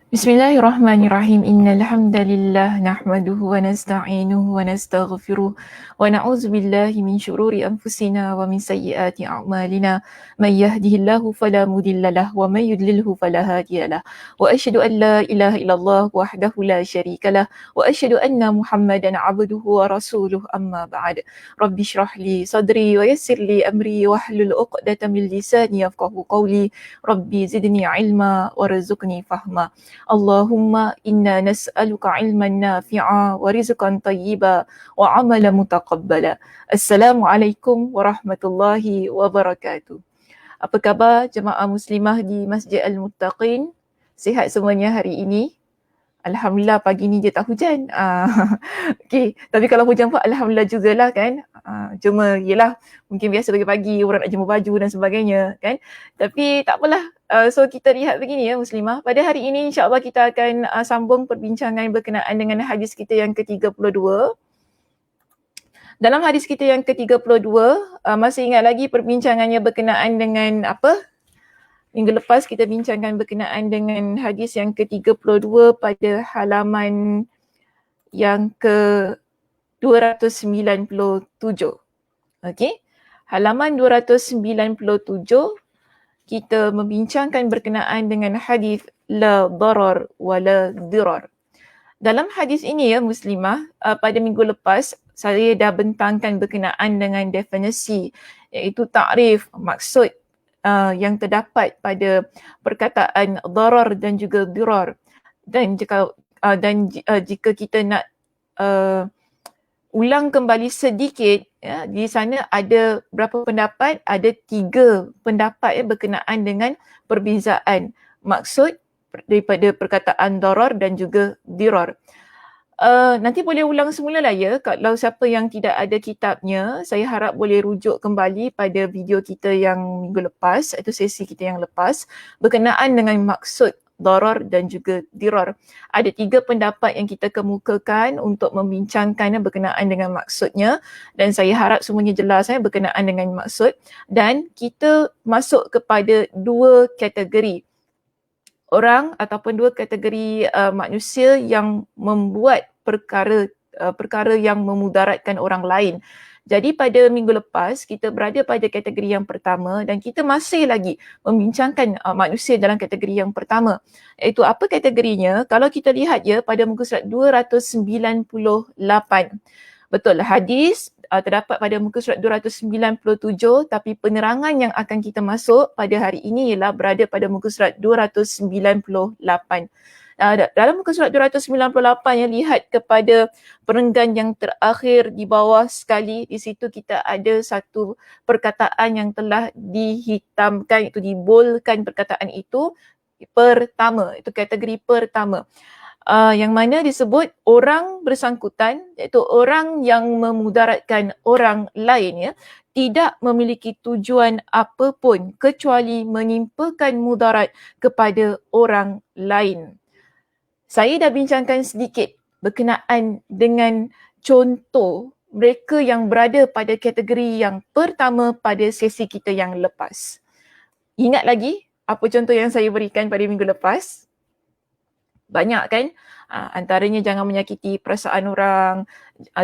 Bismillahirrahmanirrahim. Innal hamdalillah nahmaduhu wa nasta'inuhu wa nastaghfiruh wa na'udzu billahi min syururi anfusina wa min sayyiati a'malina. May yahdihillahu fala mudhillalah wa may yudlilhu fala hadiyalah. Wa asyhadu an la ilaha illallah wahdahu la syarikalah wa asyhadu anna Muhammadan 'abduhu wa rasuluh amma ba'd. Rabbi shrah li sadri wa yassir li amri wahlul 'uqdatam min lisani yafqahu qawli. Rabbi zidni 'ilma warzuqni fahma. Allahumma inna nas'aluka ilman nafi'a wa rizqan tayyiba wa amalan mutaqabbala. Assalamualaikum warahmatullahi wabarakatuh. Apa khabar jemaah muslimah di Masjid Al-Muttaqin? Sihat semuanya hari ini? Alhamdulillah pagi ni je tak hujan. Okey, tapi kalau hujan pun alhamdulillah jugalah kan. Cuma yelah mungkin biasa pagi-pagi orang nak jemur baju dan sebagainya kan. Tapi tak apalah. So kita lihat begini ya muslimah. Pada hari ini insya-Allah kita akan sambung perbincangan berkenaan dengan hadis kita yang ke-32. Dalam hadis kita yang ke-32, masih ingat lagi perbincangannya berkenaan dengan apa? Minggu lepas kita bincangkan berkenaan dengan hadis yang ke-32 pada halaman yang ke-297. Okey. Halaman 297 kita membincangkan berkenaan dengan hadis la darar wa la dirar. Dalam hadis ini ya muslimah, pada minggu lepas saya dah bentangkan berkenaan dengan definisi iaitu takrif maksud yang terdapat pada perkataan darar dan juga dirar. Dan jika kita nak ulang kembali sedikit ya, di sana ada berapa pendapat? Ada 3 pendapat berkenaan dengan perbezaan maksud daripada perkataan darar dan juga dirar. Nanti boleh ulang semula lah ya. Kalau siapa yang tidak ada kitabnya, saya harap boleh rujuk kembali pada video kita yang minggu lepas, iaitu sesi kita yang lepas, berkenaan dengan maksud darar dan juga dirar. Ada 3 pendapat yang kita kemukakan untuk membincangkan berkenaan dengan maksudnya, dan saya harap semuanya jelas berkenaan dengan maksud. Dan kita masuk kepada 2 kategori orang ataupun 2 kategori manusia yang membuat perkara yang memudaratkan orang lain. Jadi pada minggu lepas kita berada pada kategori yang pertama dan kita masih lagi membincangkan manusia dalam kategori yang pertama. Iaitu apa kategorinya? Kalau kita lihat ya pada muka surat 298. Betul, hadis terdapat pada muka surat 297, tapi penerangan yang akan kita masuk pada hari ini ialah berada pada muka surat 298. Dalam muka surat 298 yang lihat kepada perenggan yang terakhir di bawah sekali, di situ kita ada satu perkataan yang telah dihitamkan, itu dibolkan perkataan itu pertama, itu kategori pertama. Yang mana disebut orang bersangkutan, iaitu orang yang memudaratkan orang lain ya, tidak memiliki tujuan apapun kecuali menimpakan mudarat kepada orang lain. Saya dah bincangkan sedikit berkenaan dengan contoh mereka yang berada pada kategori yang pertama pada sesi kita yang lepas. Ingat lagi apa contoh yang saya berikan pada minggu lepas? Banyak kan? Antaranya jangan menyakiti perasaan orang,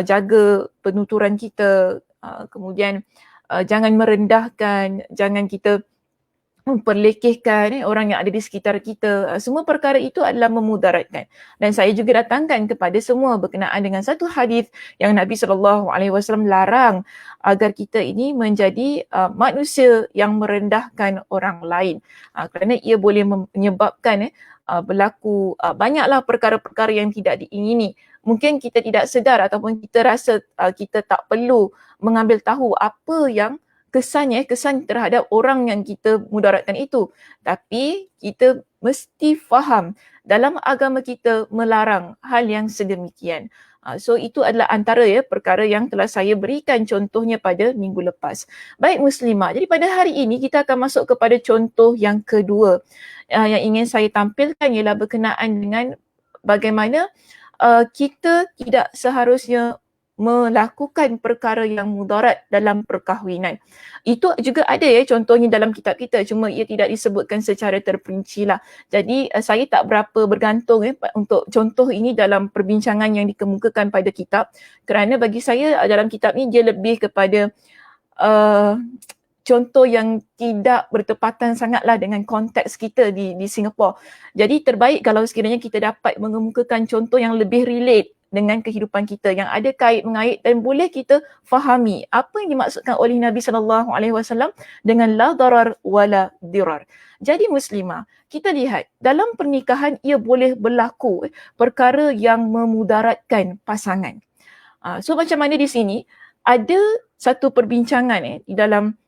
jaga penuturan kita, kemudian jangan merendahkan, jangan kita memperlekehkan orang yang ada di sekitar kita. Semua perkara itu adalah memudaratkan. Dan saya juga datangkan kepada semua berkenaan dengan satu hadis yang Nabi SAW larang agar kita ini menjadi manusia yang merendahkan orang lain. Kerana ia boleh menyebabkan berlaku banyaklah perkara-perkara yang tidak diingini. Mungkin kita tidak sedar ataupun kita rasa kita tak perlu mengambil tahu apa yang kesan terhadap orang yang kita mudaratkan itu. Tapi kita mesti faham dalam agama kita melarang hal yang sedemikian. So itu adalah antara perkara yang telah saya berikan contohnya pada minggu lepas. Baik muslimah, jadi pada hari ini kita akan masuk kepada contoh yang kedua. Yang ingin saya tampilkan ialah berkenaan dengan bagaimana kita tidak seharusnya melakukan perkara yang mudarat dalam perkahwinan. Itu juga ada ya contohnya dalam kitab kita, cuma ia tidak disebutkan secara terperinci lah. Jadi saya tak berapa bergantung untuk contoh ini dalam perbincangan yang dikemukakan pada kitab, kerana bagi saya dalam kitab ni dia lebih kepada contoh yang tidak bertepatan sangatlah dengan konteks kita di Singapura. Jadi terbaik kalau sekiranya kita dapat mengemukakan contoh yang lebih relate dengan kehidupan kita, yang ada kait-mengait dan boleh kita fahami apa yang dimaksudkan oleh Nabi SAW dengan la darar wala dirar. Jadi muslimah, kita lihat dalam pernikahan ia boleh berlaku perkara yang memudaratkan pasangan. So macam mana di sini ada satu perbincangan di dalam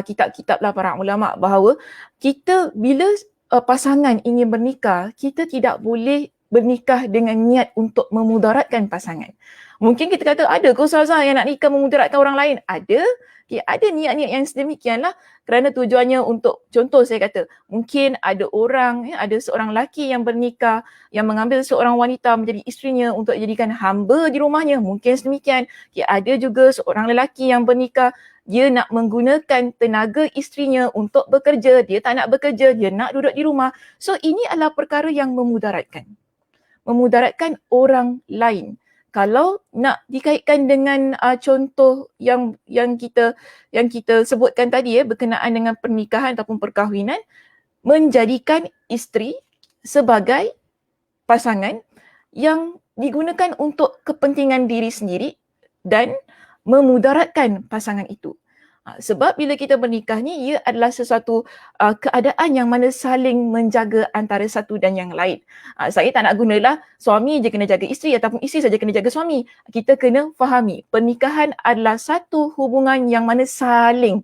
kitab-kitab lah para ulama bahawa kita bila pasangan ingin bernikah, kita tidak boleh bernikah dengan niat untuk memudaratkan pasangan. Mungkin kita kata ada ke ustazah yang nak nikah memudaratkan orang lain? Ada. Ada niat-niat yang sedemikianlah kerana tujuannya untuk, contoh saya kata, mungkin ada orang, ada seorang lelaki yang bernikah yang mengambil seorang wanita menjadi isterinya untuk jadikan hamba di rumahnya, mungkin sedemikian. Ada juga seorang lelaki yang bernikah, dia nak menggunakan tenaga isterinya untuk bekerja, dia tak nak bekerja, dia nak duduk di rumah. So ini adalah perkara yang memudaratkan orang lain. Kalau nak dikaitkan dengan contoh yang kita sebutkan tadi berkenaan dengan pernikahan ataupun perkahwinan, menjadikan isteri sebagai pasangan yang digunakan untuk kepentingan diri sendiri dan memudaratkan pasangan itu. Sebab bila kita bernikah ni, ia adalah sesuatu keadaan yang mana saling menjaga antara satu dan yang lain. Saya tak nak gunalah suami je kena jaga isteri ataupun isteri saja kena jaga suami. Kita kena fahami, pernikahan adalah satu hubungan yang mana saling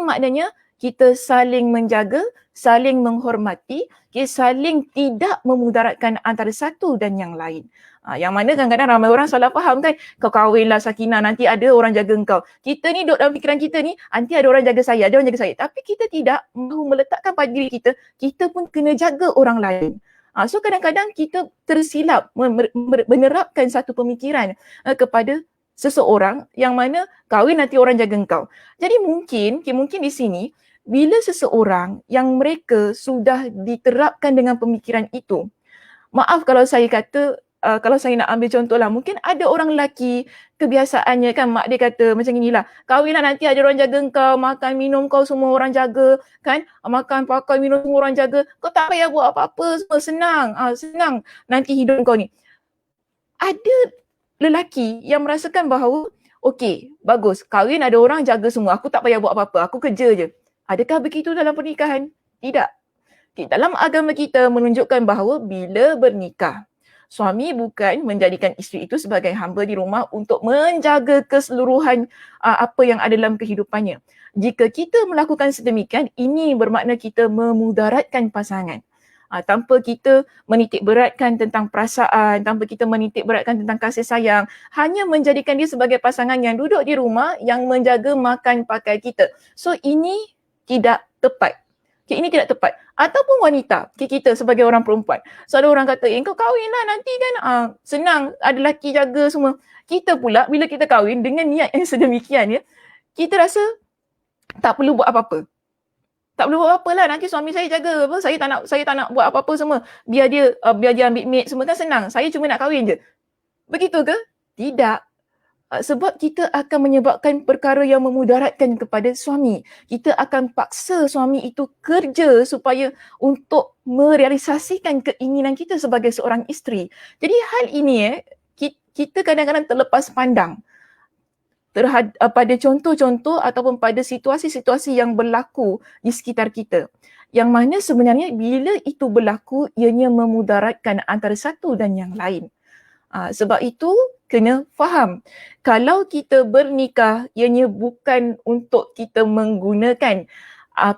maknanya kita saling menjaga, saling menghormati, saling tidak memudaratkan antara satu dan yang lain. Yang mana kadang-kadang ramai orang salah faham kan, kau kahwinlah Sakinah, nanti ada orang jaga engkau. Kita ni duduk dalam fikiran kita ni, nanti ada orang jaga saya, ada orang jaga saya. Tapi kita tidak mahu meletakkan pada diri kita pun kena jaga orang lain. So kadang-kadang kita tersilap menerapkan satu pemikiran kepada seseorang yang mana kahwin nanti orang jaga engkau. Jadi mungkin di sini, bila seseorang yang mereka sudah diterapkan dengan pemikiran itu, maaf kalau saya kata, kalau saya nak ambil contoh lah, mungkin ada orang lelaki kebiasaannya kan, mak dia kata macam inilah, kahwinlah nanti ada orang jaga engkau, makan minum kau semua orang jaga kan, makan pakai minum semua orang jaga, kau tak payah buat apa-apa, semua senang nanti hidup kau ni. Ada lelaki yang merasakan bahawa okey, bagus, kahwin ada orang jaga semua, aku tak payah buat apa-apa, aku kerja je. Adakah begitu dalam pernikahan? Tidak. Dalam agama kita menunjukkan bahawa bila bernikah, suami bukan menjadikan isteri itu sebagai hamba di rumah untuk menjaga keseluruhan apa yang ada dalam kehidupannya. Jika kita melakukan sedemikian, ini bermakna kita memudaratkan pasangan. Tanpa kita menitik beratkan tentang perasaan, tanpa kita menitik beratkan tentang kasih sayang, hanya menjadikan dia sebagai pasangan yang duduk di rumah, yang menjaga makan pakai kita. So ini tidak tepat. Ini tidak tepat. Ataupun wanita, kita sebagai orang perempuan. So ada orang kata, kau kahwin lah nanti kan senang, ada lelaki jaga semua. Kita pula bila kita kahwin dengan niat yang sedemikian kita rasa tak perlu buat apa-apa. Tak perlu buat apa-apa lah, nanti suami saya jaga apa, saya tak nak buat apa-apa semua. Biar dia ambil maid semua kan senang. Saya cuma nak kahwin je. Begitu ke? Tidak. Sebab kita akan menyebabkan perkara yang memudaratkan kepada suami. Kita akan paksa suami itu kerja supaya untuk merealisasikan keinginan kita sebagai seorang isteri. Jadi hal ini kita kadang-kadang terlepas pandang pada contoh-contoh ataupun pada situasi-situasi yang berlaku di sekitar kita. Yang mana sebenarnya bila itu berlaku, ianya memudaratkan antara satu dan yang lain. Sebab itu kena faham, kalau kita bernikah ianya bukan untuk kita menggunakan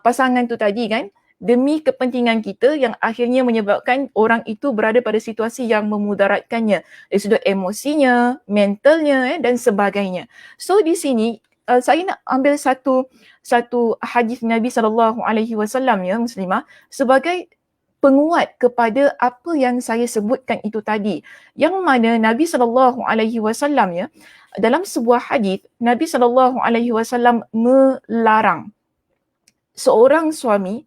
pasangan tu tadi kan, demi kepentingan kita yang akhirnya menyebabkan orang itu berada pada situasi yang memudaratkannya dari sudut emosinya, mentalnya dan sebagainya. So di sini saya nak ambil satu hadis Nabi SAW muslimah sebagai penguat kepada apa yang saya sebutkan itu tadi. Yang mana Nabi SAW ya, dalam sebuah hadis Nabi SAW melarang seorang suami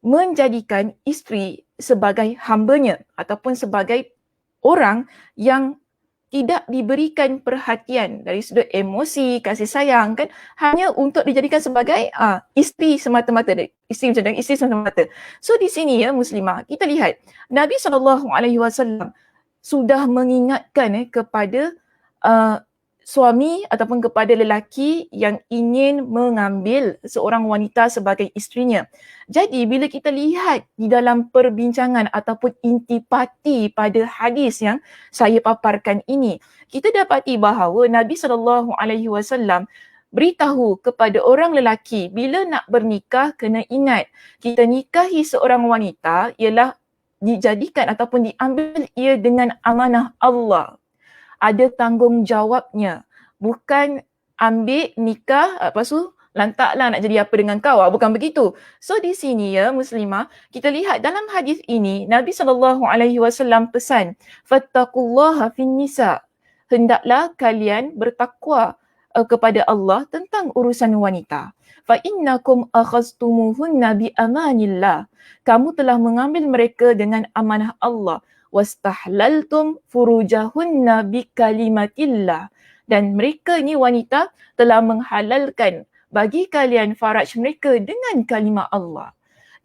menjadikan isteri sebagai hambanya ataupun sebagai orang yang tidak diberikan perhatian dari sudut emosi, kasih sayang kan, hanya untuk dijadikan sebagai isteri semata-mata, isteri semata-mata. So di sini ya muslimah, kita lihat Nabi SAW sudah mengingatkan kepada suami ataupun kepada lelaki yang ingin mengambil seorang wanita sebagai isterinya. Jadi bila kita lihat di dalam perbincangan ataupun intipati pada hadis yang saya paparkan ini, kita dapati bahawa Nabi SAW beritahu kepada orang lelaki bila nak bernikah kena ingat, kita nikahi seorang wanita ialah dijadikan ataupun diambil ia dengan amanah Allah. Ada tanggungjawabnya. Bukan ambil nikah, lepas tu lantaklah nak jadi apa dengan kau. Bukan begitu. So di sini ya muslimah, kita lihat dalam hadis ini, Nabi SAW pesan, fattaqullaha fin nisa. Hendaklah kalian bertakwa kepada Allah tentang urusan wanita. Fa innakum akhaztumuhunna bi amanillah. Kamu telah mengambil mereka dengan amanah Allah. Wastahlaltum furujahunna bikalimatillah, dan mereka ni wanita telah menghalalkan bagi kalian faraj mereka dengan kalimah Allah.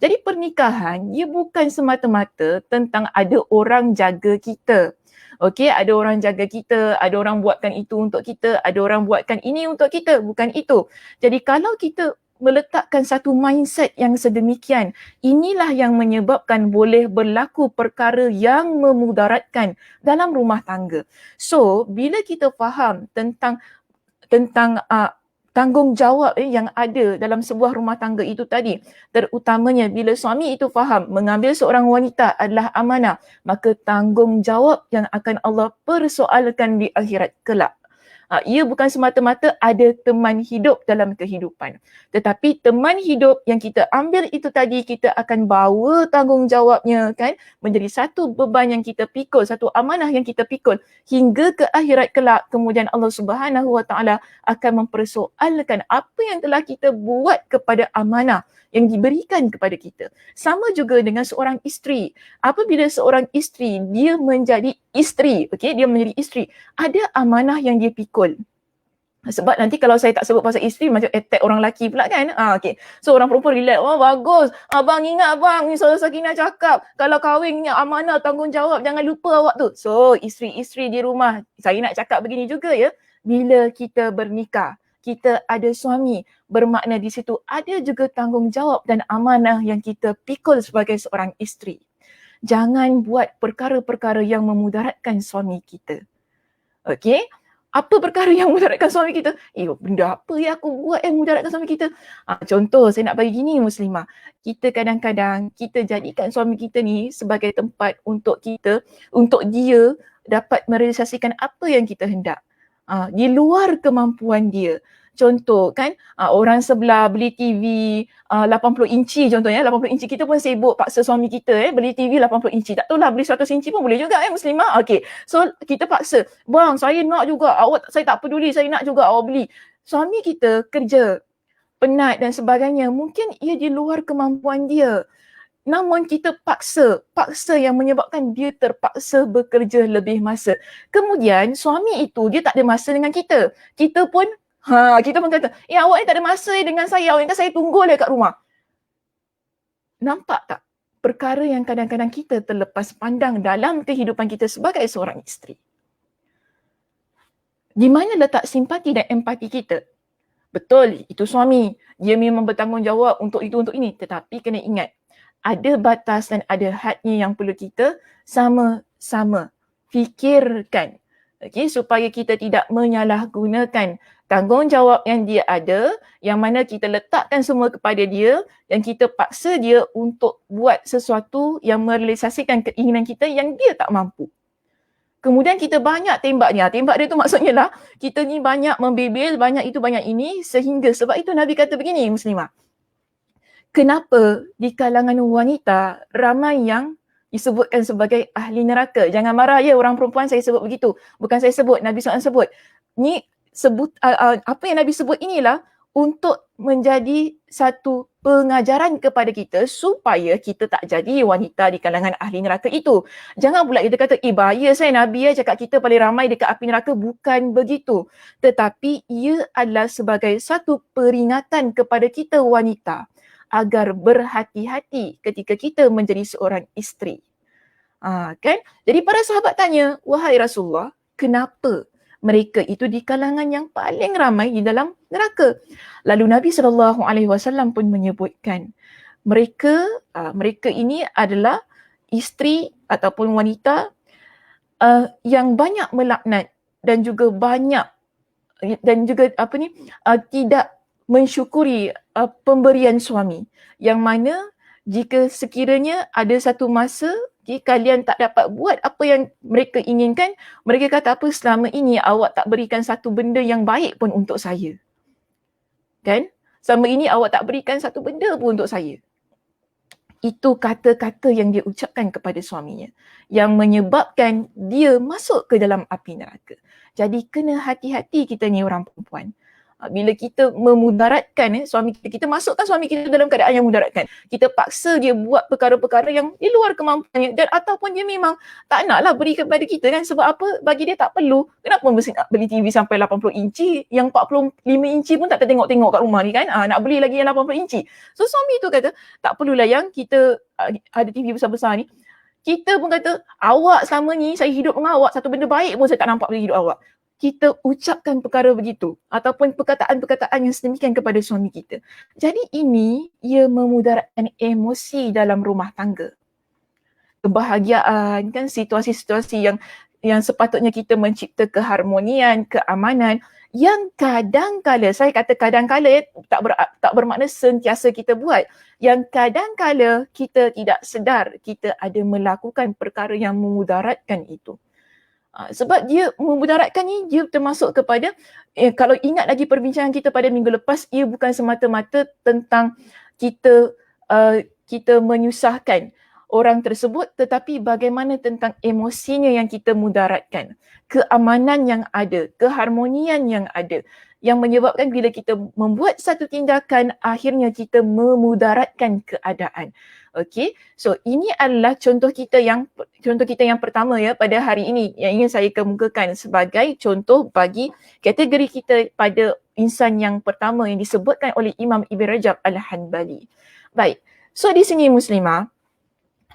Jadi pernikahan dia bukan semata-mata tentang ada orang jaga kita. Okey, ada orang jaga kita, ada orang buatkan itu untuk kita, ada orang buatkan ini untuk kita, bukan itu. Jadi kalau kita meletakkan satu mindset yang sedemikian, inilah yang menyebabkan boleh berlaku perkara yang memudaratkan dalam rumah tangga. So, bila kita faham tentang tanggungjawab yang ada dalam sebuah rumah tangga itu tadi, terutamanya bila suami itu faham mengambil seorang wanita adalah amanah, maka tanggungjawab yang akan Allah persoalkan di akhirat kelak. Ia bukan semata-mata ada teman hidup dalam kehidupan. Tetapi teman hidup yang kita ambil itu tadi, kita akan bawa tanggungjawabnya kan, menjadi satu beban yang kita pikul, satu amanah yang kita pikul hingga ke akhirat kelak. Kemudian Allah Subhanahu Wa Taala akan mempersoalkan apa yang telah kita buat kepada amanah yang diberikan kepada kita. Sama juga dengan seorang isteri. Apabila seorang isteri dia menjadi isteri, okey, dia menjadi isteri, ada amanah yang dia pikul. Sebab nanti kalau saya tak sebut pasal isteri macam attack orang lelaki pula kan. Okey. So orang perempuan relax. Oh bagus. Abang ingat abang ni Saudara Sakinah cakap kalau kahwin ni amanah tanggungjawab, jangan lupa awak tu. So isteri-isteri di rumah, saya nak cakap begini juga ya. Bila kita bernikah, kita ada suami, bermakna di situ ada juga tanggungjawab dan amanah yang kita pikul sebagai seorang isteri. Jangan buat perkara-perkara yang memudaratkan suami kita. Okey? Apa perkara yang mudaratkan suami kita? Benda apa yang aku buat yang mudaratkan suami kita? Contoh, saya nak bagi gini muslimah. Kita kadang-kadang, kita jadikan suami kita ni sebagai tempat untuk kita, untuk dia dapat merealisasikan apa yang kita hendak. Di luar kemampuan dia. Contoh kan, orang sebelah beli TV 80 inci contohnya, 80 inci, kita pun sibuk paksa suami kita beli TV 80 inci. Tak tahulah beli 100 inci pun boleh juga muslimah. Okey. So kita paksa, bang saya nak juga, saya tak peduli, saya nak juga awak beli. Suami kita kerja, penat dan sebagainya, mungkin ia di luar kemampuan dia. Namun kita paksa yang menyebabkan dia terpaksa bekerja lebih masa. Kemudian suami itu dia tak ada masa dengan kita. Kita pun kata, awak ni tak ada masa dengan saya, awak ni kan saya tunggu lah kat rumah. Nampak tak perkara yang kadang-kadang kita terlepas pandang dalam kehidupan kita sebagai seorang isteri? Di mana letak simpati dan empati kita? Betul, itu suami. Dia memang bertanggungjawab untuk itu, untuk ini. Tetapi kena ingat, ada batas dan ada hadnya yang perlu kita sama-sama fikirkan. Okay, supaya kita tidak menyalahgunakan tanggungjawab yang dia ada, yang mana kita letakkan semua kepada dia dan kita paksa dia untuk buat sesuatu yang merealisasikan keinginan kita yang dia tak mampu. Kemudian kita banyak tembak dia. Tembak dia tu maksudnya lah, kita ni banyak membebel, banyak itu, banyak ini, sehingga sebab itu Nabi kata begini muslimah. kenapa di kalangan wanita ramai yang disebutkan sebagai ahli neraka? Jangan marah ya orang perempuan saya sebut begitu. Bukan saya sebut, Nabi SAW sebut. Ni apa yang Nabi sebut inilah untuk menjadi satu pengajaran kepada kita supaya kita tak jadi wanita di kalangan ahli neraka itu. Jangan pula kita kata, bahaya saya Nabi cakap kita paling ramai dekat api neraka. Bukan begitu. Tetapi ia adalah sebagai satu peringatan kepada kita wanita agar berhati-hati ketika kita menjadi seorang isteri. Kan? Jadi para sahabat tanya, wahai Rasulullah, kenapa mereka itu di kalangan yang paling ramai di dalam neraka? Lalu Nabi SAW pun menyebutkan, mereka ini adalah isteri ataupun wanita yang banyak melaknat dan juga tidak mensyukuri pemberian suami, yang mana jika sekiranya ada satu masa kalian tak dapat buat apa yang mereka inginkan, mereka kata, apa selama ini awak tak berikan satu benda yang baik pun untuk saya? Kan? Selama ini awak tak berikan satu benda pun untuk saya. Itu kata-kata yang dia ucapkan kepada suaminya yang menyebabkan dia masuk ke dalam api neraka. Jadi kena hati-hati kita ni orang perempuan. Bila kita memudaratkan suami kita masukkan suami kita dalam keadaan yang mudaratkan. Kita paksa dia buat perkara-perkara yang di luar kemampuannya, dan ataupun dia memang tak naklah beri kepada kita kan, sebab apa? Bagi dia tak perlu. Kenapa mesti nak beli TV sampai 80 inci, yang 45 inci pun tak tengok-tengok kat rumah ni kan? Nak beli lagi yang 80 inci. So suami tu kata, tak perlulah yang kita ada TV besar-besar ni. Kita pun kata, awak selama ni saya hidup dengan awak, satu benda baik pun saya tak nampak pada hidup awak. Kita ucapkan perkara begitu ataupun perkataan-perkataan yang sedemikian kepada suami kita. Jadi ini ia memudaratkan emosi dalam rumah tangga. Kebahagiaan, kan, situasi-situasi yang sepatutnya kita mencipta keharmonian, keamanan, yang kadang-kala, saya kata kadang-kala tak bermakna sentiasa kita buat. Yang kadang-kala kita tidak sedar kita ada melakukan perkara yang memudaratkan itu. Sebab dia memudaratkan ni, dia termasuk kepada, kalau ingat lagi perbincangan kita pada minggu lepas, ia bukan semata-mata tentang kita menyusahkan orang tersebut, tetapi bagaimana tentang emosinya yang kita mudaratkan, keamanan yang ada, keharmonian yang ada, yang menyebabkan bila kita membuat satu tindakan, akhirnya kita memudaratkan keadaan. Okay, so ini adalah contoh kita yang pertama ya pada hari ini yang ingin saya kemukakan sebagai contoh bagi kategori kita pada insan yang pertama yang disebutkan oleh Imam Ibn Rajab Al-Hanbali. Baik, so di sini Muslimah,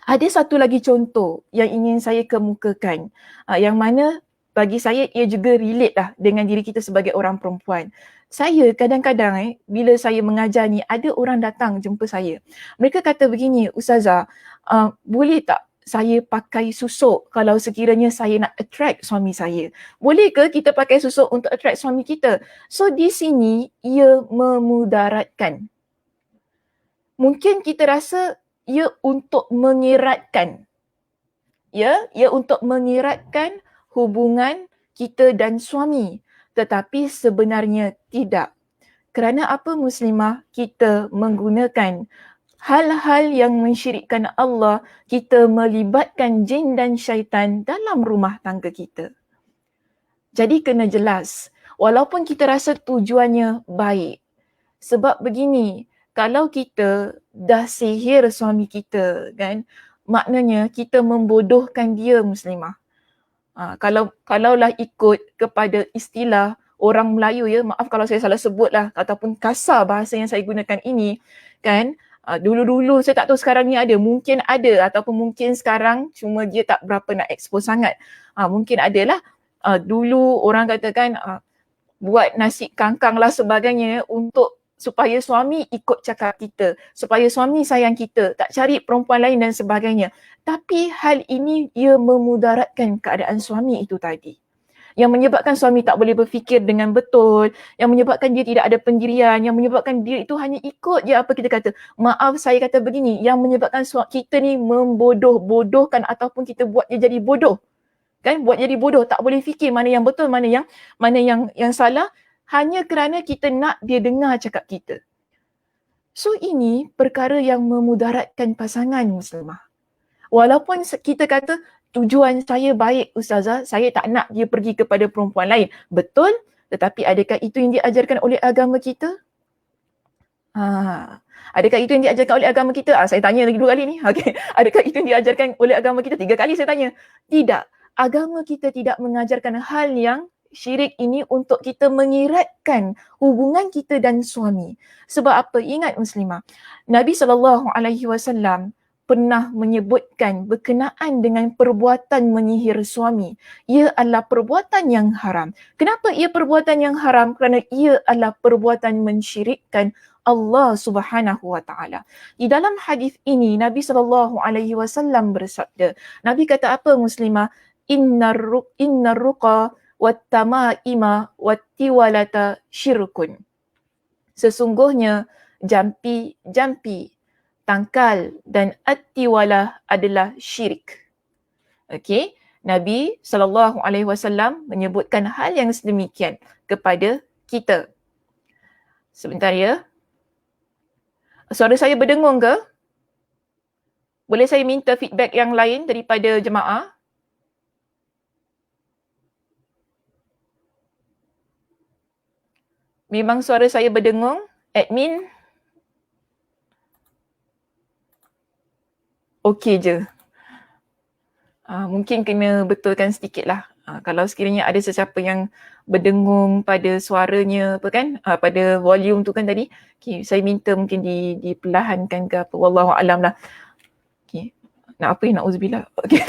ada satu lagi contoh yang ingin saya kemukakan, yang mana bagi saya ia juga relate lah dengan diri kita sebagai orang perempuan. Saya kadang-kadang bila saya mengajar ni, ada orang datang jumpa saya. Mereka kata begini, Ustazah, boleh tak saya pakai susuk kalau sekiranya saya nak attract suami saya? Boleh ke kita pakai susuk untuk attract suami kita? So di sini ia memudaratkan. Mungkin kita rasa ia untuk mengeratkan. Ia untuk mengeratkan hubungan kita dan suami. Tetapi sebenarnya tidak. Kerana apa Muslimah? Kita menggunakan hal-hal yang mensyirikkan Allah, kita melibatkan jin dan syaitan dalam rumah tangga kita. Jadi kena jelas, walaupun kita rasa tujuannya baik. Sebab begini, kalau kita dah sihir suami kita, kan, maknanya kita membodohkan dia Muslimah. Kalaulah ikut kepada istilah orang Melayu ya, maaf kalau saya salah sebut lah ataupun kasar bahasa yang saya gunakan ini, kan, dulu-dulu saya tak tahu sekarang ni ada, mungkin ada ataupun mungkin sekarang cuma dia tak berapa nak expose sangat. Mungkin adalah dulu orang katakan buat nasi kangkang lah sebagainya untuk supaya suami ikut cakap kita, supaya suami sayang kita, tak cari perempuan lain dan sebagainya. Tapi hal ini ia memudaratkan keadaan suami itu tadi. Yang menyebabkan suami tak boleh berfikir dengan betul, yang menyebabkan dia tidak ada pendirian, yang menyebabkan dia itu hanya ikut je apa kita kata. Maaf saya kata begini, yang menyebabkan kita ni membodoh-bodohkan ataupun kita buat dia jadi bodoh. Kan, buat jadi bodoh, tak boleh fikir mana yang betul, mana yang salah, hanya kerana kita nak dia dengar cakap kita. So ini perkara yang memudaratkan pasangan muslimah. Walaupun kita kata tujuan saya baik ustazah, saya tak nak dia pergi kepada perempuan lain. Betul, tetapi adakah itu yang diajarkan oleh agama kita? Adakah itu yang diajarkan oleh agama kita? Saya tanya lagi 2 kali ni. Okay. Adakah itu yang diajarkan oleh agama kita? 3 kali saya tanya. Tidak. Agama kita tidak mengajarkan hal yang syirik ini untuk kita mengiratkan hubungan kita dan suami. Sebab apa? Ingat muslimah, Nabi SAW pernah menyebutkan berkenaan dengan perbuatan menyihir suami. Ia adalah perbuatan yang haram. Kenapa ia perbuatan yang haram? Kerana ia adalah perbuatan mensyirikkan Allah Subhanahu wa taala. Di dalam hadis ini Nabi SAW bersabda. Nabi kata apa muslimah? Innar ruqa wattamaima wattiwalata syirkun. Sesungguhnya jampi, tangkal dan attiwalah adalah syirik. Okey, Nabi SAW menyebutkan hal yang sedemikian kepada kita. Sebentar ya. Suara saya berdengung ke? Boleh saya minta feedback yang lain daripada jemaah? Memang suara saya berdengung? Admin? Okey je. Mungkin kena betulkan sedikit lah. Kalau sekiranya ada sesiapa yang berdengung pada suaranya apa kan, pada volume tu kan tadi, okay, saya minta mungkin diperlahankan ke apa, wallahualam lah. Okay. Nak apa ya, na'udzubillah. Okay.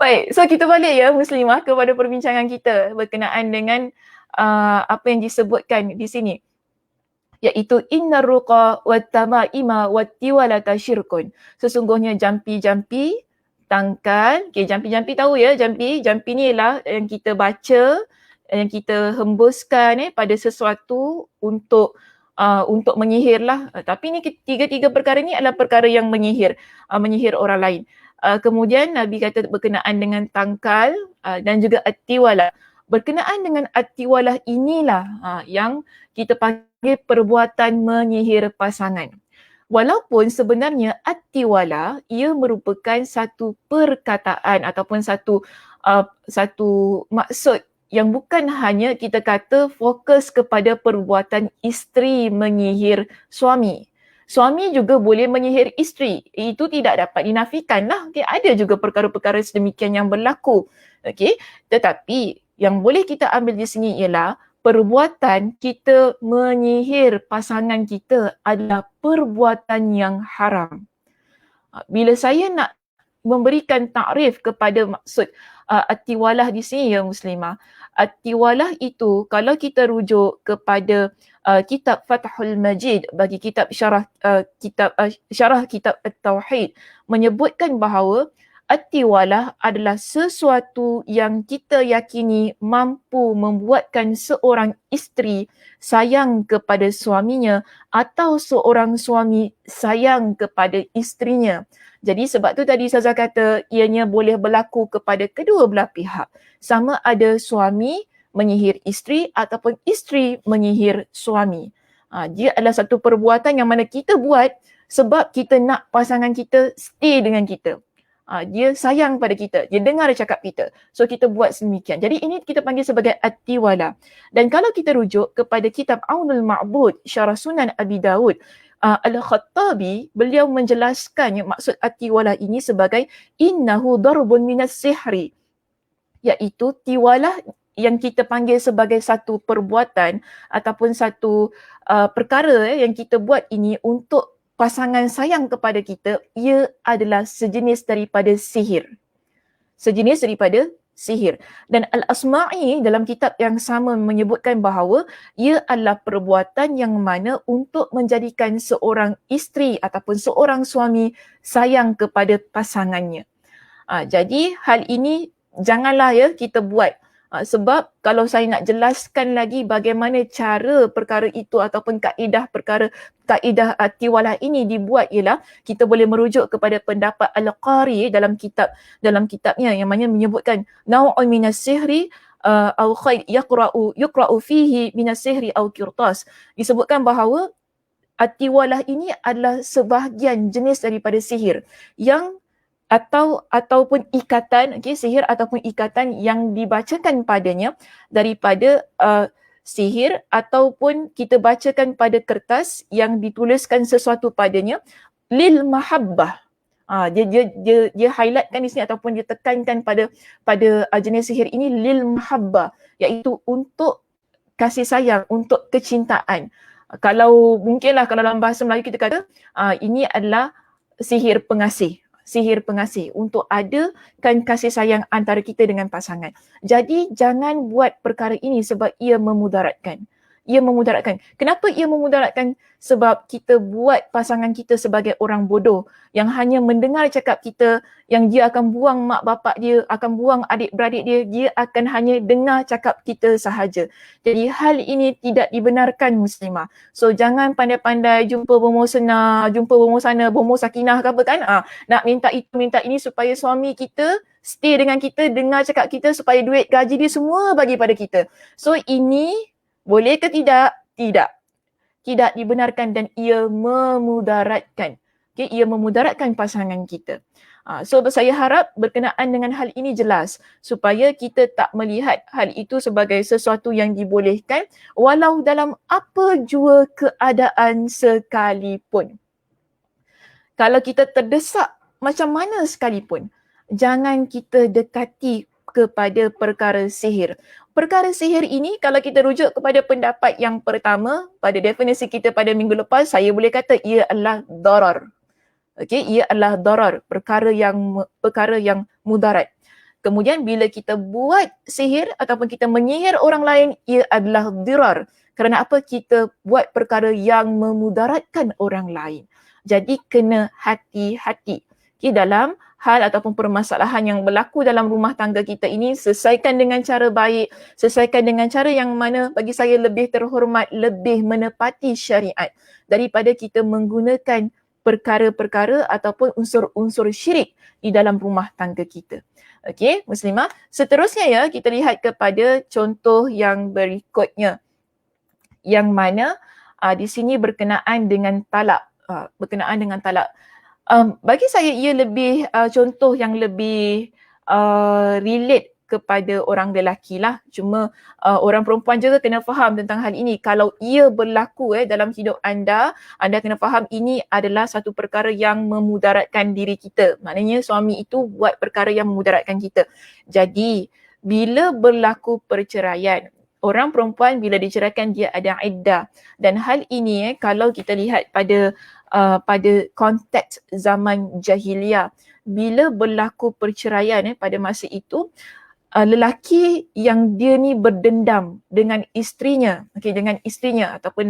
Baik, so kita balik ya muslimah kepada perbincangan kita berkenaan dengan apa yang disebutkan di sini, iaitu innar ruqa wattamaima wattiwalata syirkun. Sesungguhnya jampi-jampi, tangkal, okay, jampi-jampi tahu ya, jampi ni ialah yang kita baca, yang kita hembuskan pada sesuatu untuk menyihir lah. Tapi ni tiga-tiga perkara ni adalah perkara yang menyihir orang lain. Kemudian Nabi kata berkenaan dengan tangkal dan juga attiwalah. Berkenaan dengan attiwalah inilah yang kita panggil perbuatan menyihir pasangan. Walaupun sebenarnya attiwalah ia merupakan satu perkataan ataupun satu maksud yang bukan hanya kita kata fokus kepada perbuatan isteri menyihir suami. Suami juga boleh menyihir isteri. Itu tidak dapat dinafikan lah. Okay? Ada juga perkara-perkara sedemikian yang berlaku. Okay? Tetapi yang boleh kita ambil di sini ialah perbuatan kita menyihir pasangan kita adalah perbuatan yang haram. Bila saya nak memberikan takrif kepada maksud attiwalah di sini ya muslimah, attiwalah itu kalau kita rujuk kepada kitab Fathul Majid bagi kitab syarah kitab At-Tauhid menyebutkan bahawa attiwalah adalah sesuatu yang kita yakini mampu membuatkan seorang isteri sayang kepada suaminya atau seorang suami sayang kepada isterinya. Jadi sebab tu tadi Ustazah kata ianya boleh berlaku kepada kedua belah pihak. Sama ada suami menyihir isteri ataupun isteri menyihir suami. Dia adalah satu perbuatan yang mana kita buat sebab kita nak pasangan kita stay dengan kita. Dia sayang pada kita, dia dengar cakap kita. So kita buat sedemikian. Jadi ini kita panggil sebagai attiwala. Dan kalau kita rujuk kepada kitab Aunul Ma'bud, Syarah Sunan Abi Dawud, Al-Khattabi, beliau menjelaskan maksud attiwala ini sebagai innahu darbun minas sihri. Iaitu tiwalah yang kita panggil sebagai satu perbuatan ataupun satu perkara yang kita buat ini untuk pasangan sayang kepada kita, ia adalah sejenis daripada sihir. Sejenis daripada sihir. Dan Al-Asma'i dalam kitab yang sama menyebutkan bahawa ia adalah perbuatan yang mana untuk menjadikan seorang isteri ataupun seorang suami sayang kepada pasangannya. Jadi hal ini janganlah ya kita buat. Sebab kalau saya nak jelaskan lagi bagaimana cara perkara itu ataupun kaedah attiwalah ini dibuat ialah kita boleh merujuk kepada pendapat Al-Qari dalam kitabnya yang mana menyebutkan naw'un minas sihri au khayd yuqra'u fihi minas sihri au qirtas. Disebutkan bahawa Atiwalah ini adalah sebahagian jenis daripada sihir yang ataupun ikatan, sihir ataupun ikatan yang dibacakan padanya daripada sihir ataupun kita bacakan pada kertas yang dituliskan sesuatu padanya lil mahabbah. Dia highlightkan di sini ataupun dia tekankan pada jenis sihir ini lil mahabbah, iaitu untuk kasih sayang, untuk kecintaan. Kalau mungkinlah kalau dalam bahasa Melayu kita kata ini adalah sihir pengasih. Sihir pengasih untuk adakan kasih sayang antara kita dengan pasangan. Jadi jangan buat perkara ini sebab ia memudaratkan. Ia memudaratkan. Kenapa ia memudaratkan? Sebab kita buat pasangan kita sebagai orang bodoh yang hanya mendengar cakap kita, yang dia akan buang mak bapak dia, akan buang adik-beradik dia, dia akan hanya dengar cakap kita sahaja. Jadi hal ini tidak dibenarkan muslimah. So jangan pandai-pandai jumpa bomoh sana, bomoh sakinah ke apa kan. Nak minta itu, minta ini supaya suami kita stay dengan kita, dengar cakap kita supaya duit gaji dia semua bagi pada kita. So ini boleh ke tidak? Tidak. Tidak dibenarkan dan ia memudaratkan. Ia memudaratkan pasangan kita. So saya harap berkenaan dengan hal ini jelas supaya kita tak melihat hal itu sebagai sesuatu yang dibolehkan walau dalam apa jua keadaan sekalipun. Kalau kita terdesak macam mana sekalipun, jangan kita dekati kepada perkara sihir. Perkara sihir ini kalau kita rujuk kepada pendapat yang pertama pada definisi kita pada minggu lepas, saya boleh kata ia adalah darar. Ia adalah darar, perkara yang mudarat. Kemudian bila kita buat sihir ataupun kita menyihir orang lain, ia adalah dirar. Kerana apa? Kita buat perkara yang memudaratkan orang lain. Jadi kena hati-hati. Dalam hal ataupun permasalahan yang berlaku dalam rumah tangga kita ini, selesaikan dengan cara baik, selesaikan dengan cara yang mana bagi saya lebih terhormat, lebih menepati syariat daripada kita menggunakan perkara-perkara ataupun unsur-unsur syirik di dalam rumah tangga kita. Okey, muslimah. Seterusnya ya, kita lihat kepada contoh yang berikutnya. Yang mana di sini berkenaan dengan talak. Bagi saya ia lebih contoh yang lebih relate kepada orang lelaki lah. Cuma orang perempuan juga kena faham tentang hal ini. Kalau ia berlaku dalam hidup anda kena faham ini adalah satu perkara yang memudaratkan diri kita. Maknanya suami itu buat perkara yang memudaratkan kita. Jadi bila berlaku perceraian, orang perempuan bila diceraikan dia ada iddah. Dan hal ini kalau kita lihat pada konteks zaman jahiliah, bila berlaku perceraian pada masa itu, lelaki yang dia ni berdendam dengan isterinya, dengan isterinya ataupun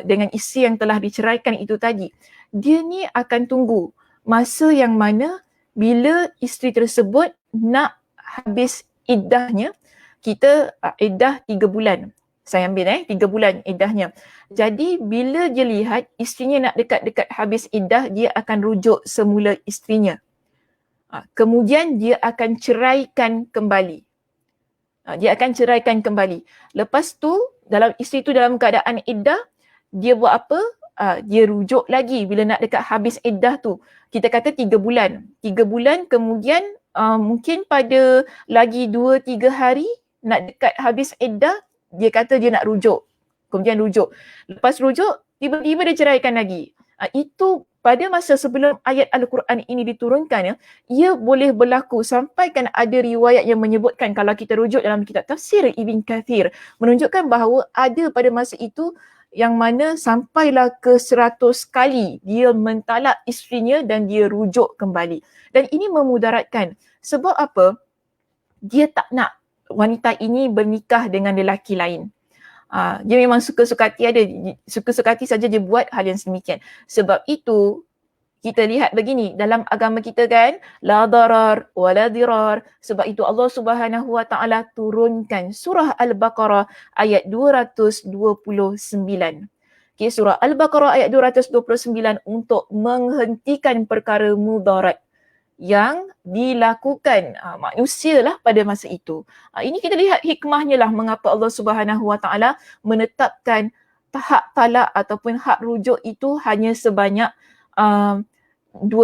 dengan isteri yang telah diceraikan itu tadi, dia ni akan tunggu masa yang mana bila isteri tersebut nak habis iddahnya. Kita iddah 3 bulan. Saya ambil 3 bulan iddahnya. Jadi bila dia lihat isterinya nak dekat-dekat habis iddah, dia akan rujuk semula isterinya. Kemudian dia akan ceraikan kembali. Lepas tu isteri tu dalam keadaan iddah, dia buat apa? Dia rujuk lagi bila nak dekat habis iddah tu. Kita kata 3 bulan. 3 bulan kemudian mungkin pada lagi 2-3 hari nak dekat habis iddah, dia kata dia nak rujuk. Kemudian rujuk. Lepas rujuk, tiba-tiba dia ceraikan lagi. Itu pada masa sebelum ayat Al-Quran ini diturunkan, ia boleh berlaku. Sampai kan ada riwayat yang menyebutkan, kalau kita rujuk dalam kitab tafsir Ibn Kathir, menunjukkan bahawa ada pada masa itu yang mana sampailah ke 100 kali dia mentalak isterinya dan dia rujuk kembali. Dan ini memudaratkan. Sebab apa? Dia tak nak wanita ini bernikah dengan lelaki lain. Dia memang suka-suka hati saja dia buat hal yang sedemikian. Sebab itu kita lihat begini dalam agama kita kan, la darar wa la dirar. Sebab itu Allah Subhanahu wa taala turunkan surah Al-Baqarah ayat 229. Surah Al-Baqarah ayat 229 untuk menghentikan perkara mudarat yang dilakukan manusia lah pada masa itu. Ini kita lihat hikmahnya lah mengapa Allah Subhanahu wa taala menetapkan hak talak ataupun hak rujuk itu hanya sebanyak 2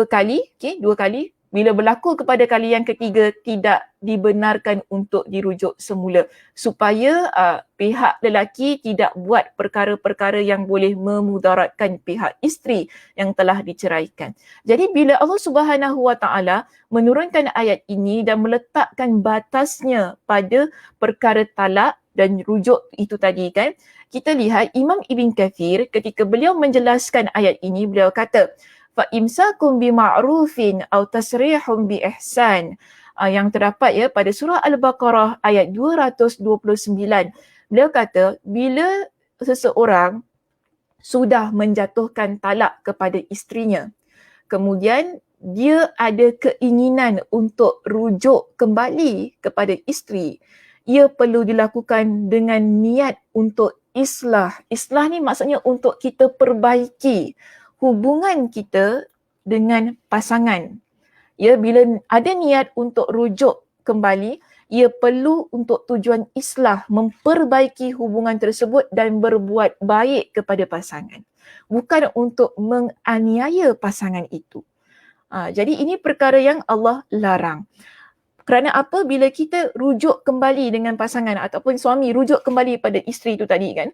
kali, okey, 2 kali. Bila berlaku kepada kali yang ketiga, tidak dibenarkan untuk dirujuk semula supaya pihak lelaki tidak buat perkara-perkara yang boleh memudaratkan pihak isteri yang telah diceraikan. Jadi bila Allah Subhanahu Wa Taala menurunkan ayat ini dan meletakkan batasnya pada perkara talak dan rujuk itu tadi kan, kita lihat Imam Ibn Kathir ketika beliau menjelaskan ayat ini, beliau kata فَإِمْسَاكُمْ بِمَعْرُوفٍ أَوْ تَسْرِيحٌ بِإِحْسَانٍ yang terdapat ya pada surah Al-Baqarah ayat 229. Beliau kata bila seseorang sudah menjatuhkan talak kepada isterinya, kemudian dia ada keinginan untuk rujuk kembali kepada isteri, ia perlu dilakukan dengan niat untuk islah. Islah ni maksudnya untuk kita perbaiki hubungan kita dengan pasangan. Ya, bila ada niat untuk rujuk kembali, ia perlu untuk tujuan islah, memperbaiki hubungan tersebut dan berbuat baik kepada pasangan. Bukan untuk menganiaya pasangan itu. Jadi ini perkara yang Allah larang. Kerana apa? Bila kita rujuk kembali dengan pasangan ataupun suami rujuk kembali pada isteri itu tadi kan,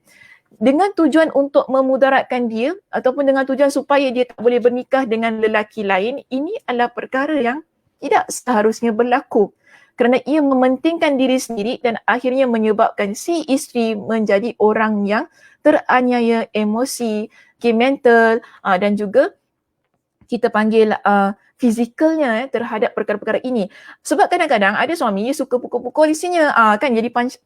dengan tujuan untuk memudaratkan dia ataupun dengan tujuan supaya dia tak boleh bernikah dengan lelaki lain, ini adalah perkara yang tidak seharusnya berlaku. Kerana ia mementingkan diri sendiri dan akhirnya menyebabkan si isteri menjadi orang yang teraniaya emosi, mental dan juga kita panggil fizikalnya terhadap perkara-perkara ini. Sebab kadang-kadang ada suami suka pukul-pukul isinya kan jadi punch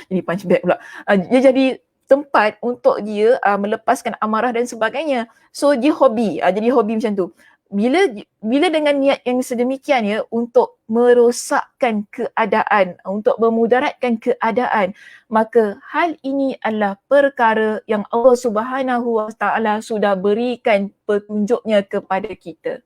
jadi punch bag pula. Dia jadi tempat untuk dia melepaskan amarah dan sebagainya. So dia hobi, jadi hobi macam tu. Bila dengan niat yang sedemikian ya untuk merosakkan keadaan, untuk memudaratkan keadaan, maka hal ini adalah perkara yang Allah Subhanahu Wa Taala sudah berikan petunjuknya kepada kita.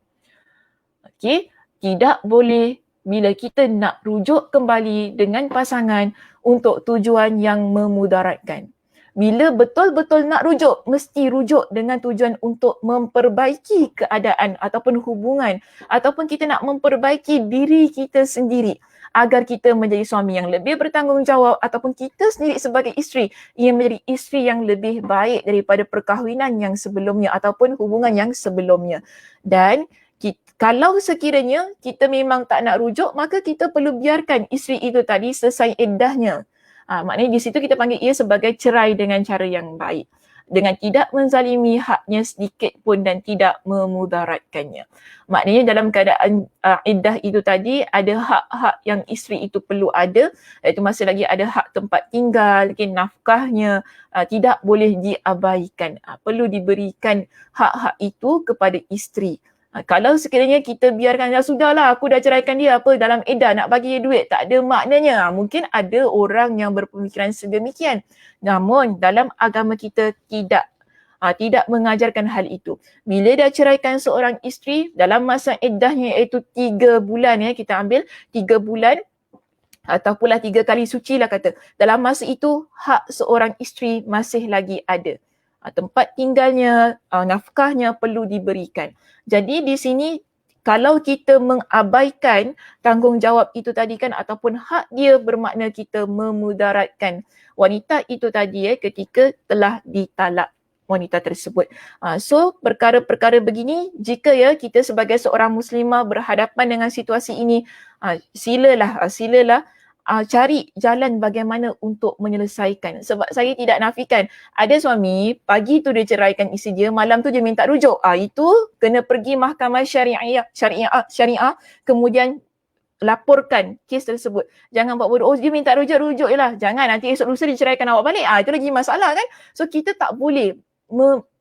Okey, tidak boleh bila kita nak rujuk kembali dengan pasangan untuk tujuan yang memudaratkan. Bila betul-betul nak rujuk, mesti rujuk dengan tujuan untuk memperbaiki keadaan ataupun hubungan ataupun kita nak memperbaiki diri kita sendiri agar kita menjadi suami yang lebih bertanggungjawab ataupun kita sendiri sebagai isteri ia menjadi isteri yang lebih baik daripada perkahwinan yang sebelumnya ataupun hubungan yang sebelumnya. Dan kalau sekiranya kita memang tak nak rujuk, maka kita perlu biarkan isteri itu tadi selesai iddahnya. Maknanya di situ kita panggil ia sebagai cerai dengan cara yang baik, dengan tidak menzalimi haknya sedikit pun dan tidak memudaratkannya. Maknanya dalam keadaan iddah itu tadi ada hak-hak yang isteri itu perlu ada, iaitu masih lagi ada hak tempat tinggal, nafkahnya tidak boleh diabaikan. Perlu diberikan hak-hak itu kepada isteri. Kalau sekiranya kita biarkan, sudahlah aku dah ceraikan dia, apa dalam iddah nak bagi dia duit, tak ada maknanya. Mungkin ada orang yang berpemikiran sedemikian. Namun dalam agama kita tidak mengajarkan hal itu. Bila dah ceraikan seorang isteri, dalam masa iddahnya iaitu 3 bulan ya, kita ambil 3 bulan ataupun 3 kali suci lah kata. Dalam masa itu hak seorang isteri masih lagi ada. Tempat tinggalnya, nafkahnya perlu diberikan. Jadi di sini kalau kita mengabaikan tanggungjawab itu tadi kan ataupun hak dia bermakna kita memudaratkan wanita itu tadi ketika telah ditalak wanita tersebut. So perkara-perkara begini jika kita sebagai seorang muslimah berhadapan dengan situasi ini, silalah cari jalan bagaimana untuk menyelesaikan. Sebab saya tidak nafikan ada suami pagi tu dia ceraikan isteri dia, malam tu dia minta rujuk. Itu kena pergi mahkamah syariah kemudian laporkan kes tersebut. Jangan buat bodoh, dia minta rujuk je lah. Jangan nanti esok lusa dia ceraikan awak balik. Itu lagi masalah kan. So kita tak boleh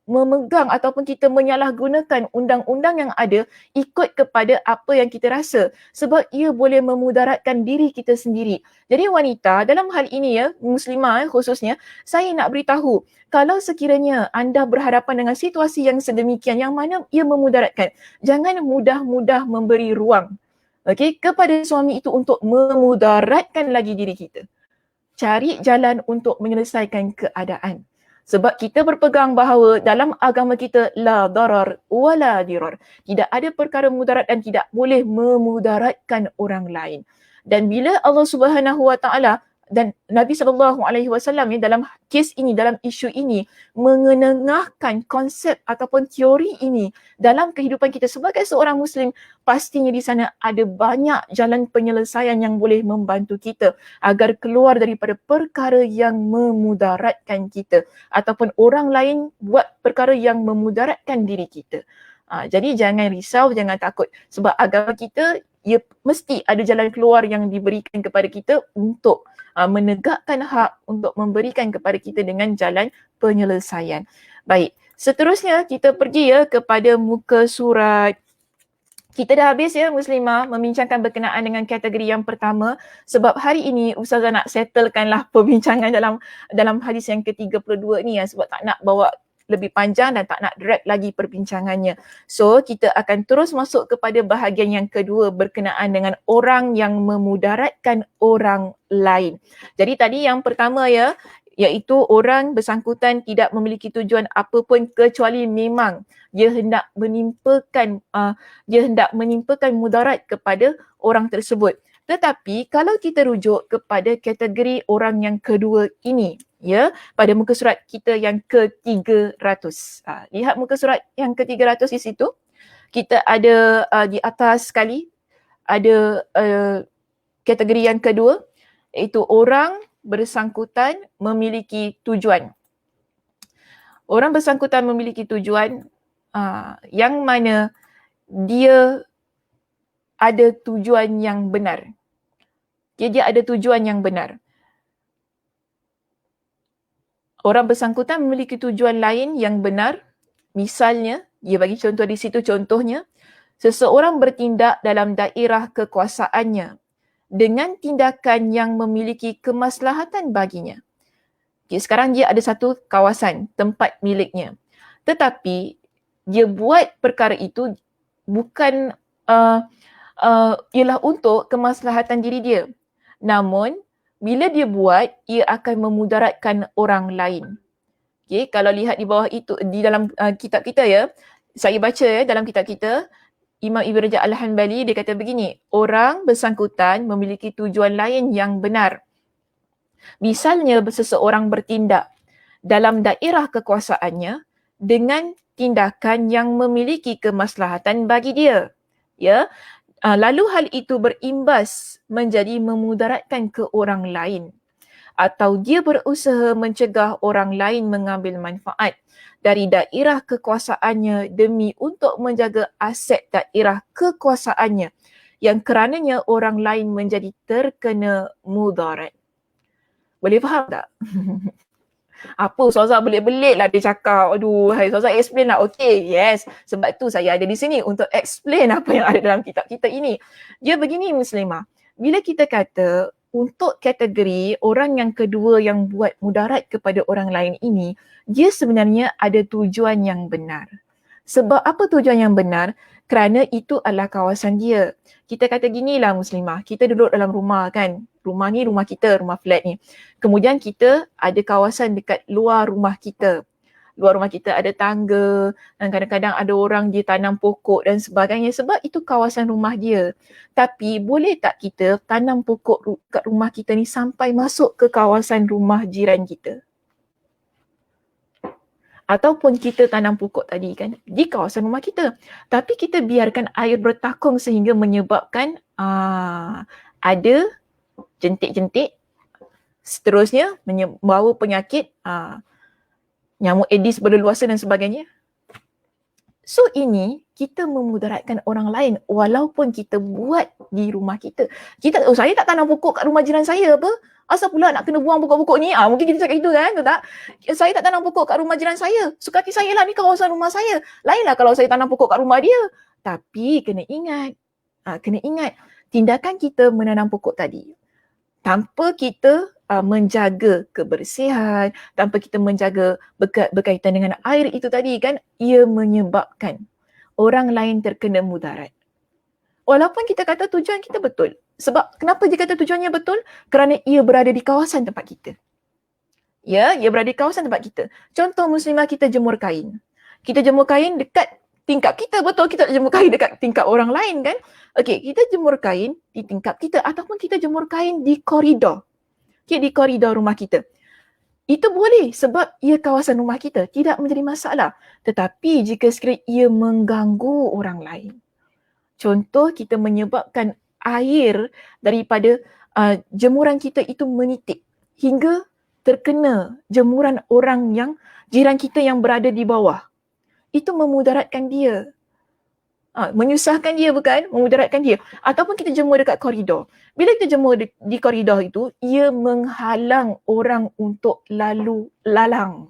memegang ataupun kita menyalahgunakan undang-undang yang ada ikut kepada apa yang kita rasa, sebab ia boleh memudaratkan diri kita sendiri. Jadi wanita dalam hal ini muslimah khususnya, saya nak beritahu kalau sekiranya anda berhadapan dengan situasi yang sedemikian yang mana ia memudaratkan, jangan mudah-mudah memberi ruang kepada suami itu untuk memudaratkan lagi diri kita. Cari jalan untuk menyelesaikan keadaan. Sebab kita berpegang bahawa dalam agama kita la darar wala dirar. Tidak ada perkara mudarat dan tidak boleh memudaratkan orang lain. Dan bila Allah Subhanahu Wa Taala dan Nabi SAW dalam kes ini, dalam isu ini mengenengahkan konsep ataupun teori ini dalam kehidupan kita sebagai seorang Muslim, pastinya di sana ada banyak jalan penyelesaian yang boleh membantu kita agar keluar daripada perkara yang memudaratkan kita ataupun orang lain buat perkara yang memudaratkan diri kita. Jadi jangan risau, jangan takut sebab agama kita ia mesti ada jalan keluar yang diberikan kepada kita untuk menegakkan hak, untuk memberikan kepada kita dengan jalan penyelesaian. Baik, seterusnya kita pergi kepada muka surat. Kita dah habis Muslimah membincangkan berkenaan dengan kategori yang pertama sebab hari ini Ustazah nak settlekanlah perbincangan dalam hadis yang ke-32 ni sebab tak nak bawa lebih panjang dan tak nak drag lagi perbincangannya. So kita akan terus masuk kepada bahagian yang kedua berkenaan dengan orang yang memudaratkan orang lain. Jadi tadi yang pertama iaitu orang bersangkutan tidak memiliki tujuan apapun kecuali memang dia hendak menimpakan mudarat kepada orang tersebut. Tetapi kalau kita rujuk kepada kategori orang yang kedua ini, pada muka surat kita yang ke-300. Lihat muka surat yang ke-300 di situ. Kita ada di atas sekali ada kategori yang kedua iaitu orang bersangkutan memiliki tujuan. Orang bersangkutan memiliki tujuan yang mana dia ada tujuan yang benar. Dia ada tujuan yang benar. Orang bersangkutan memiliki tujuan lain yang benar. Misalnya, dia bagi contoh di situ, contohnya, seseorang bertindak dalam daerah kekuasaannya dengan tindakan yang memiliki kemaslahatan baginya. Okay, sekarang dia ada satu kawasan, tempat miliknya. Tetapi, dia buat perkara itu bukan ialah untuk kemaslahatan diri dia. Namun, bila dia buat, ia akan memudaratkan orang lain. Okay, kalau lihat di bawah itu, di dalam kitab kita saya baca dalam kitab kita, Imam Ibn Rajab Al-Hanbali dia kata begini, orang bersangkutan memiliki tujuan lain yang benar. Misalnya seseorang bertindak dalam daerah kekuasaannya dengan tindakan yang memiliki kemaslahatan bagi dia. Lalu hal itu berimbas menjadi memudaratkan ke orang lain atau dia berusaha mencegah orang lain mengambil manfaat dari daerah kekuasaannya demi untuk menjaga aset daerah kekuasaannya yang kerananya orang lain menjadi terkena mudarat. Boleh faham tak? Apa Ustazah belit-belit lah dia cakap. Aduh, Ustazah explain lah. Okay, yes. Sebab tu saya ada di sini untuk explain apa yang ada dalam kitab kita ini. Dia begini Muslimah. Bila kita kata untuk kategori orang yang kedua yang buat mudarat kepada orang lain ini, dia sebenarnya ada tujuan yang benar. Sebab apa tujuan yang benar? Kerana itu adalah kawasan dia. Kita kata ginilah Muslimah, kita duduk dalam rumah kan. Rumah ni rumah kita, rumah flat ni. Kemudian kita ada kawasan dekat luar rumah kita. Luar rumah kita ada tangga dan kadang-kadang ada orang dia tanam pokok dan sebagainya sebab itu kawasan rumah dia. Tapi boleh tak kita tanam pokok kat rumah kita ni sampai masuk ke kawasan rumah jiran kita? Ataupun kita tanam pokok tadi kan di kawasan rumah kita. Tapi kita biarkan air bertakung sehingga menyebabkan ada jentik-jentik, seterusnya membawa penyakit, nyamuk Aedes berleluasa dan sebagainya. So ini kita memudaratkan orang lain walaupun kita buat di rumah kita. Saya tak tanam pokok kat rumah jiran saya apa? Asal pula nak kena buang pokok-pokok ni? Mungkin kita cakap itu kan, betul tak? Saya tak tanam pokok kat rumah jiran saya. Suka hati saya lah, ni kawasan rumah saya. Lainlah kalau saya tanam pokok kat rumah dia. Tapi kena ingat, tindakan kita menanam pokok tadi tanpa kita menjaga kebersihan, tanpa kita menjaga berkaitan dengan air itu tadi kan, ia menyebabkan orang lain terkena mudarat. Walaupun kita kata tujuan kita betul. Sebab kenapa dia kata tujuannya betul? Kerana ia berada di kawasan tempat kita. Ya, ia berada di kawasan tempat kita. Contoh muslimah kita jemur kain. Kita jemur kain dekat tingkap kita, betul, kita tak jemur kain dekat tingkap orang lain kan. Okey, kita jemur kain di tingkap kita ataupun kita jemur kain di koridor. Di koridor rumah kita. Itu boleh sebab ia kawasan rumah kita, tidak menjadi masalah. Tetapi jika sekiranya ia mengganggu orang lain. Contoh, kita menyebabkan air daripada jemuran kita itu menitik hingga terkena jemuran orang yang jiran kita yang berada di bawah. Itu memudaratkan dia. Menyusahkan dia, bukan? Memudaratkan dia. Ataupun kita jemur dekat koridor. Bila kita jemur di koridor itu, ia menghalang orang untuk lalu lalang.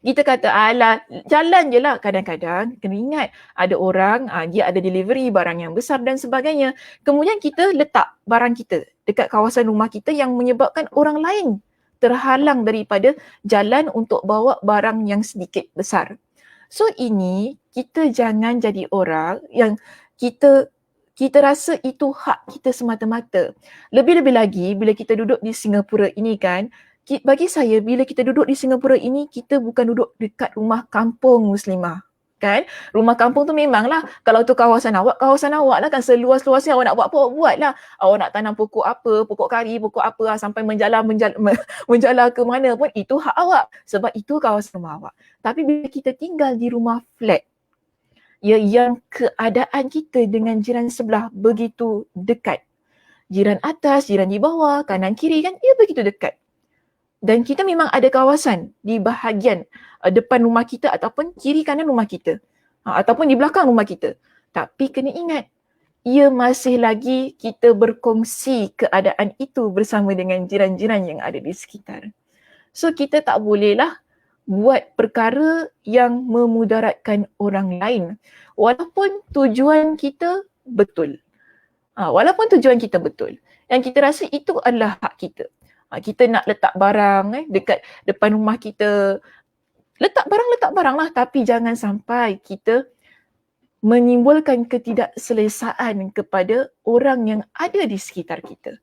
Kita kata, alah, jalan je lah. Kadang-kadang, kena ingat, ada orang, dia ada delivery barang yang besar dan sebagainya. Kemudian kita letak barang kita dekat kawasan rumah kita yang menyebabkan orang lain terhalang daripada jalan untuk bawa barang yang sedikit besar. So ini, kita jangan jadi orang yang kita rasa itu hak kita semata-mata. Lebih-lebih lagi, bila kita duduk di Singapura ini kan, bagi saya bila kita duduk di Singapura ini, kita bukan duduk dekat rumah kampung muslimah. Kan? Rumah kampung tu memanglah, kalau tu kawasan awak lah kan, seluas-luasnya awak nak buat apa, buat lah. Awak nak tanam pokok apa, pokok kari, pokok apa, sampai menjala ke mana pun, itu hak awak. Sebab itu kawasan rumah awak. Tapi bila kita tinggal di rumah flat, ya, yang keadaan kita dengan jiran sebelah begitu dekat. Jiran atas, jiran di bawah, kanan kiri kan, ia begitu dekat. Dan kita memang ada kawasan di bahagian depan rumah kita ataupun kiri kanan rumah kita. Ataupun di belakang rumah kita. Tapi kena ingat, ia masih lagi kita berkongsi keadaan itu bersama dengan jiran-jiran yang ada di sekitar. So kita tak bolehlah buat perkara yang memudaratkan orang lain. Walaupun tujuan kita betul. Yang kita rasa itu adalah hak kita. Kita nak letak barang dekat depan rumah kita. Letak barang lah. Tapi jangan sampai kita menimbulkan ketidakselesaan kepada orang yang ada di sekitar kita.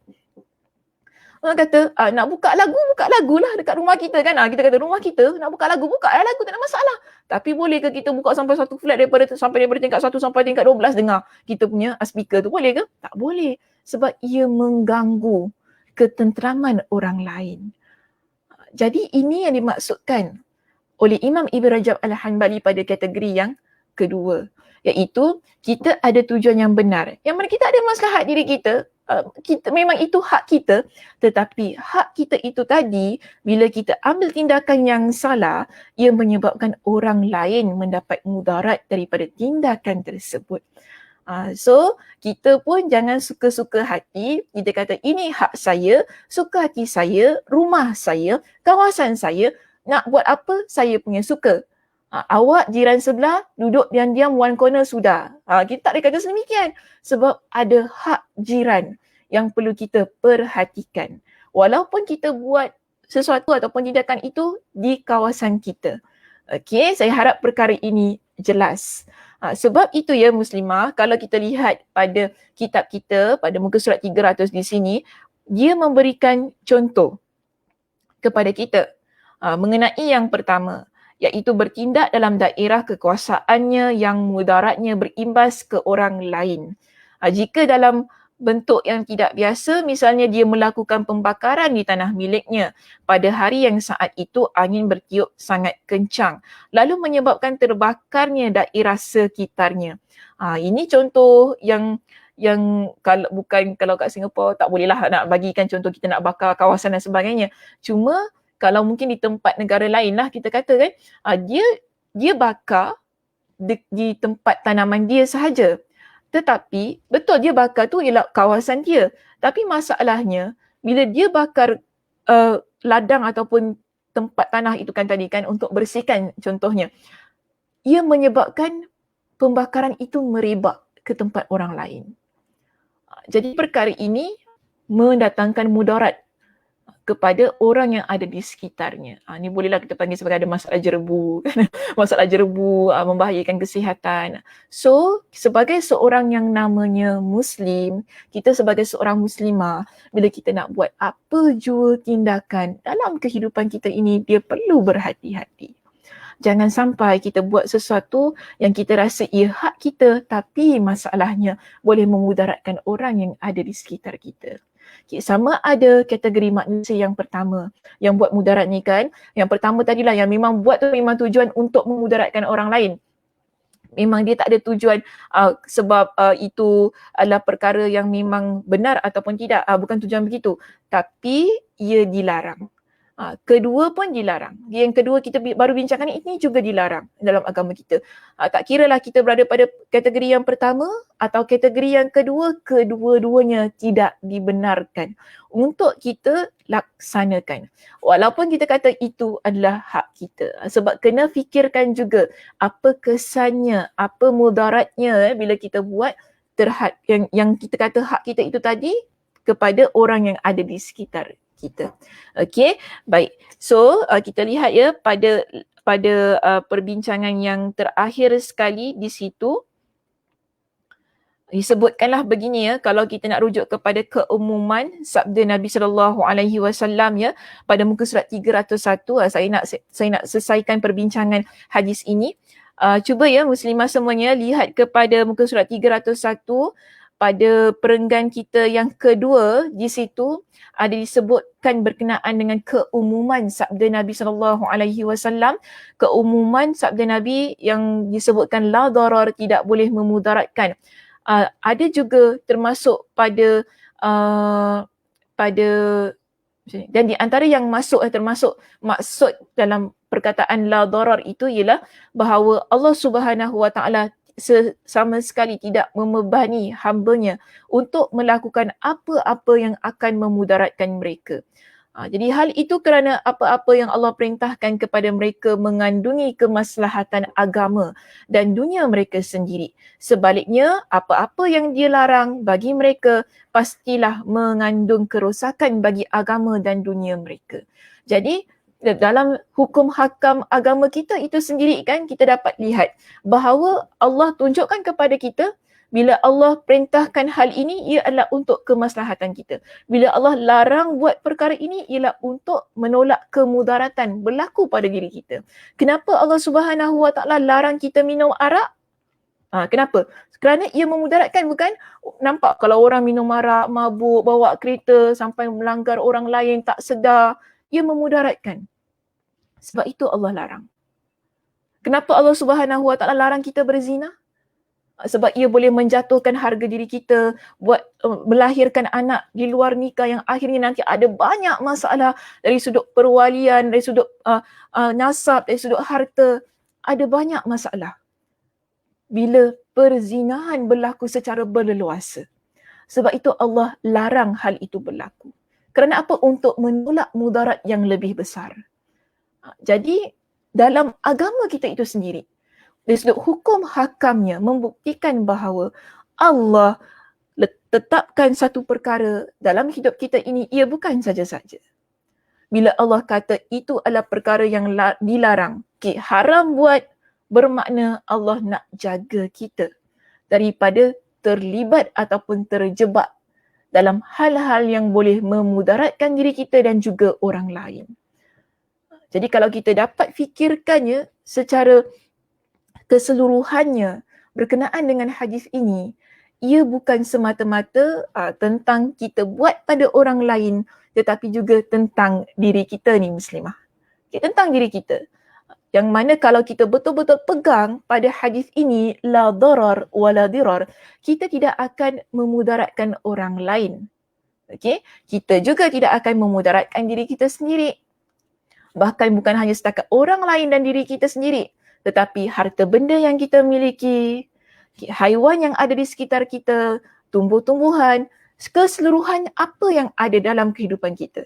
Orang kata, nak buka lagu lah dekat rumah kita kan. Kita kata rumah kita, nak buka lagu lah lagu, tak ada masalah. Tapi boleh ke kita buka sampai satu flat daripada tingkat 1 sampai tingkat 12 dengar kita punya speaker tu, boleh ke? Tak boleh. Sebab ia mengganggu ketenteraman orang lain. Jadi ini yang dimaksudkan oleh Imam Ibn Rajab Al-Hanbali pada kategori yang kedua, iaitu kita ada tujuan yang benar. Yang mana kita ada maslahat diri kita, memang itu hak kita, tetapi hak kita itu tadi, bila kita ambil tindakan yang salah, ia menyebabkan orang lain mendapat mudarat daripada tindakan tersebut. So, kita pun jangan suka-suka hati. Kita kata ini hak saya, suka hati saya, rumah saya, kawasan saya, nak buat apa saya punya suka. Awak jiran sebelah duduk diam-diam one corner sudah. Kita tak boleh kata sedemikian. Sebab ada hak jiran yang perlu kita perhatikan. Walaupun kita buat sesuatu ataupun tindakan itu di kawasan kita. Okey, saya harap perkara ini jelas. Sebab itu ya muslimah, kalau kita lihat pada kitab kita, pada muka surat 300 di sini, dia memberikan contoh kepada kita mengenai yang pertama, iaitu bertindak dalam daerah kekuasaannya yang mudaratnya berimbas ke orang lain. Jika dalam bentuk yang tidak biasa, misalnya dia melakukan pembakaran di tanah miliknya pada hari yang saat itu angin bertiup sangat kencang, lalu menyebabkan terbakarnya daerah sekitarnya. Ini contoh yang kalau kat Singapura tak bolehlah nak bagikan contoh kita nak bakar kawasan dan sebagainya. Cuma kalau mungkin di tempat negara lain lah kita kata kan, dia bakar di tempat tanaman dia sahaja. Tetapi betul dia bakar tu ialah kawasan dia. Tapi masalahnya bila dia bakar ladang ataupun tempat tanah itu kan tadi kan untuk bersihkan contohnya, ia menyebabkan pembakaran itu merebak ke tempat orang lain. Jadi perkara ini mendatangkan mudarat kepada orang yang ada di sekitarnya. Ni bolehlah kita panggil sebagai ada masalah jerebu. Masalah jerebu membahayakan kesihatan. So, sebagai seorang yang namanya Muslim, kita sebagai seorang Muslimah, bila kita nak buat apa jua tindakan dalam kehidupan kita ini, dia perlu berhati-hati. Jangan sampai kita buat sesuatu yang kita rasa ia hak kita, tapi masalahnya boleh memudaratkan orang yang ada di sekitar kita. Sama ada kategori manusia yang pertama yang buat mudarat ni kan. Yang pertama tadilah yang memang buat tu memang tujuan untuk memudaratkan orang lain. Memang dia tak ada tujuan sebab itu adalah perkara yang memang benar ataupun tidak. Bukan tujuan begitu. Tapi ia dilarang. Kedua pun dilarang. Yang kedua kita baru bincangkan ini juga dilarang dalam agama kita. Tak kiralah kita berada pada kategori yang pertama atau kategori yang kedua, kedua-duanya tidak dibenarkan untuk kita laksanakan. Walaupun kita kata itu adalah hak kita. Sebab kena fikirkan juga apa kesannya, apa mudaratnya bila kita buat terhadap yang kita kata hak kita itu tadi kepada orang yang ada di sekitar kita. Okey, baik. So, kita lihat ya pada perbincangan yang terakhir sekali di situ, disebutkanlah begini ya, kalau kita nak rujuk kepada keumuman sabda Nabi SAW ya, pada muka surat 301, saya nak selesaikan perbincangan hadis ini. Cuba ya muslimah semuanya lihat kepada muka surat 301 pada perenggan kita yang kedua. Di situ ada disebutkan berkenaan dengan keumuman sabda Nabi SAW. Keumuman sabda Nabi yang disebutkan la darar, tidak boleh memudaratkan. Ada juga termasuk pada dan di antara yang termasuk maksud dalam perkataan la darar itu ialah bahawa Allah Subhanahu Wa Taala sama sekali tidak membebani hamba-Nya untuk melakukan apa-apa yang akan memudaratkan mereka. Jadi hal itu kerana apa-apa yang Allah perintahkan kepada mereka mengandungi kemaslahatan agama dan dunia mereka sendiri. Sebaliknya, apa-apa yang dia larang bagi mereka pastilah mengandung kerosakan bagi agama dan dunia mereka. Jadi dalam hukum hakam agama kita itu sendiri kan, kita dapat lihat bahawa Allah tunjukkan kepada kita bila Allah perintahkan hal ini, ia adalah untuk kemaslahatan kita. Bila Allah larang buat perkara ini, ialah untuk menolak kemudaratan berlaku pada diri kita. Kenapa Allah Subhanahu Wa Taala larang kita minum arak? Kenapa? Kerana ia memudaratkan, bukan? Nampak kalau orang minum arak, mabuk, bawa kereta sampai melanggar orang lain tak sedar, ia memudaratkan. Sebab itu Allah larang. Kenapa Allah Subhanahu Wa Taala larang kita berzina? Sebab ia boleh menjatuhkan harga diri kita, buat melahirkan anak di luar nikah yang akhirnya nanti ada banyak masalah dari sudut perwalian, dari sudut nasab, dari sudut harta. Ada banyak masalah bila perzinahan berlaku secara berleluasa. Sebab itu Allah larang hal itu berlaku. Kerana apa? Untuk menolak mudarat yang lebih besar. Jadi dalam agama kita itu sendiri, dari sudut hukum hakamnya membuktikan bahawa Allah tetapkan satu perkara dalam hidup kita ini, ia bukan saja-saja. Bila Allah kata itu adalah perkara yang dilarang, haram buat, bermakna Allah nak jaga kita daripada terlibat ataupun terjebak dalam hal-hal yang boleh memudaratkan diri kita dan juga orang lain. Jadi kalau kita dapat fikirkannya secara keseluruhannya berkenaan dengan hadis ini, ia bukan semata-mata tentang kita buat pada orang lain, tetapi juga tentang diri kita ni muslimah. Tentang diri kita. Yang mana kalau kita betul-betul pegang pada hadis ini, la darar wa la dirar, kita tidak akan memudaratkan orang lain. Okey? Kita juga tidak akan memudaratkan diri kita sendiri. Bahkan bukan hanya setakat orang lain dan diri kita sendiri, tetapi harta benda yang kita miliki, haiwan yang ada di sekitar kita, tumbuh-tumbuhan, keseluruhan apa yang ada dalam kehidupan kita.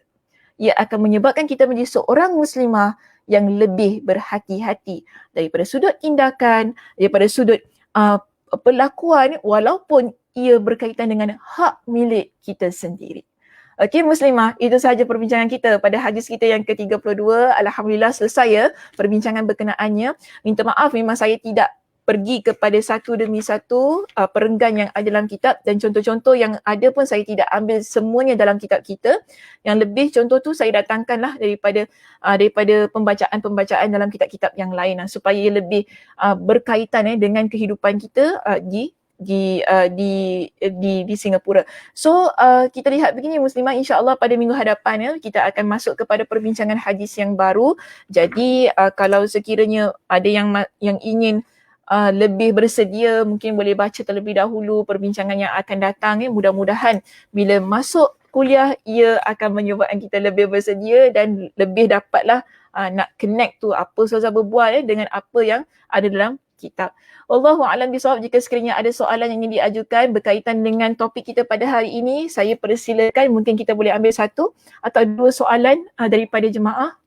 Ia akan menyebabkan kita menjadi seorang muslimah yang lebih berhati-hati daripada sudut tindakan, daripada sudut perlakuan, walaupun ia berkaitan dengan hak milik kita sendiri. Okey Muslimah, itu sahaja perbincangan kita pada hadis kita yang ke-32. Alhamdulillah selesai ya perbincangan berkenaannya. Minta maaf memang saya tidak pergi kepada satu demi satu perenggan yang ada dalam kitab, dan contoh-contoh yang ada pun saya tidak ambil semuanya dalam kitab kita. Yang lebih contoh tu saya datangkanlah daripada pembacaan-pembacaan dalam kitab-kitab yang lain supaya lebih berkaitan dengan kehidupan kita di Singapura. So kita lihat begini Muslimah, insya-Allah pada minggu hadapan kita akan masuk kepada perbincangan hadis yang baru. Jadi kalau sekiranya ada yang ingin lebih bersedia, mungkin boleh baca terlebih dahulu perbincangan yang akan datang. Mudah-mudahan bila masuk kuliah ia akan menyebabkan kita lebih bersedia dan lebih dapatlah nak connect tu apa Ustazah berbual dengan apa yang ada dalam kitab. Wallahu a'lam bishawab. Jika sekiranya ada soalan yang ingin diajukan berkaitan dengan topik kita pada hari ini, saya persilakan, mungkin kita boleh ambil satu atau dua soalan daripada jemaah.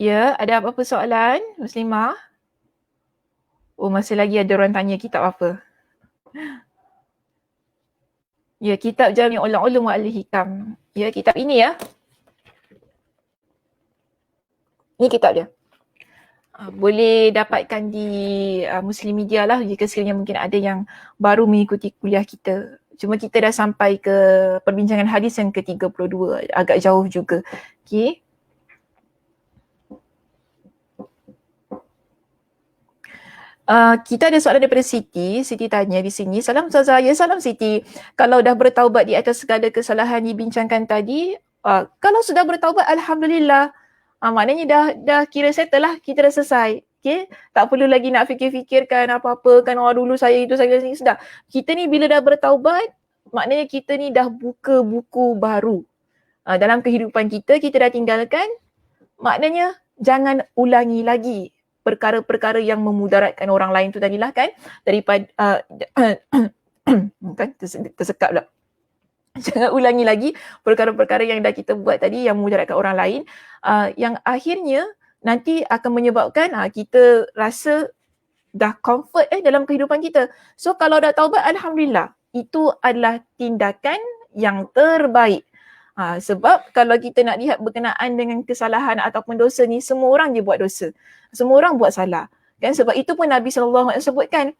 Ya, ada apa-apa soalan Muslimah? Oh, masih lagi ada orang tanya kitab apa? Ya, kitab Jami' Ulum wa Al-Hikam. Ya, kitab ini ya. Ini kitab dia. Boleh dapatkan di Muslim Media lah jika sekiranya mungkin ada yang baru mengikuti kuliah kita. Cuma kita dah sampai ke perbincangan hadis yang ke-32, agak jauh juga. Okay. Kita ada soalan daripada Siti. Siti tanya di sini, salam Ustazah. Ya, salam Siti. Kalau dah bertaubat di atas segala kesalahan dibincangkan tadi, kalau sudah bertaubat Alhamdulillah. Maknanya dah kira settle lah, kita dah selesai. Okay? Tak perlu lagi nak fikir-fikirkan apa-apa kan, dulu saya itu, saya ini, sudah. Kita ni bila dah bertaubat, maknanya kita ni dah buka buku baru. Dalam kehidupan kita dah tinggalkan, maknanya jangan ulangi lagi perkara-perkara yang memudaratkan orang lain tu tadilah kan, daripada kan tersekap pula. Jangan ulangi lagi perkara-perkara yang dah kita buat tadi yang memudaratkan orang lain, yang akhirnya nanti akan menyebabkan kita rasa dah comfort dalam kehidupan kita. So kalau dah taubat Alhamdulillah, itu adalah tindakan yang terbaik. Sebab kalau kita nak lihat berkenaan dengan kesalahan ataupun dosa ni, semua orang je buat dosa. Semua orang buat salah. Kan? Sebab itu pun Nabi SAW sebutkan,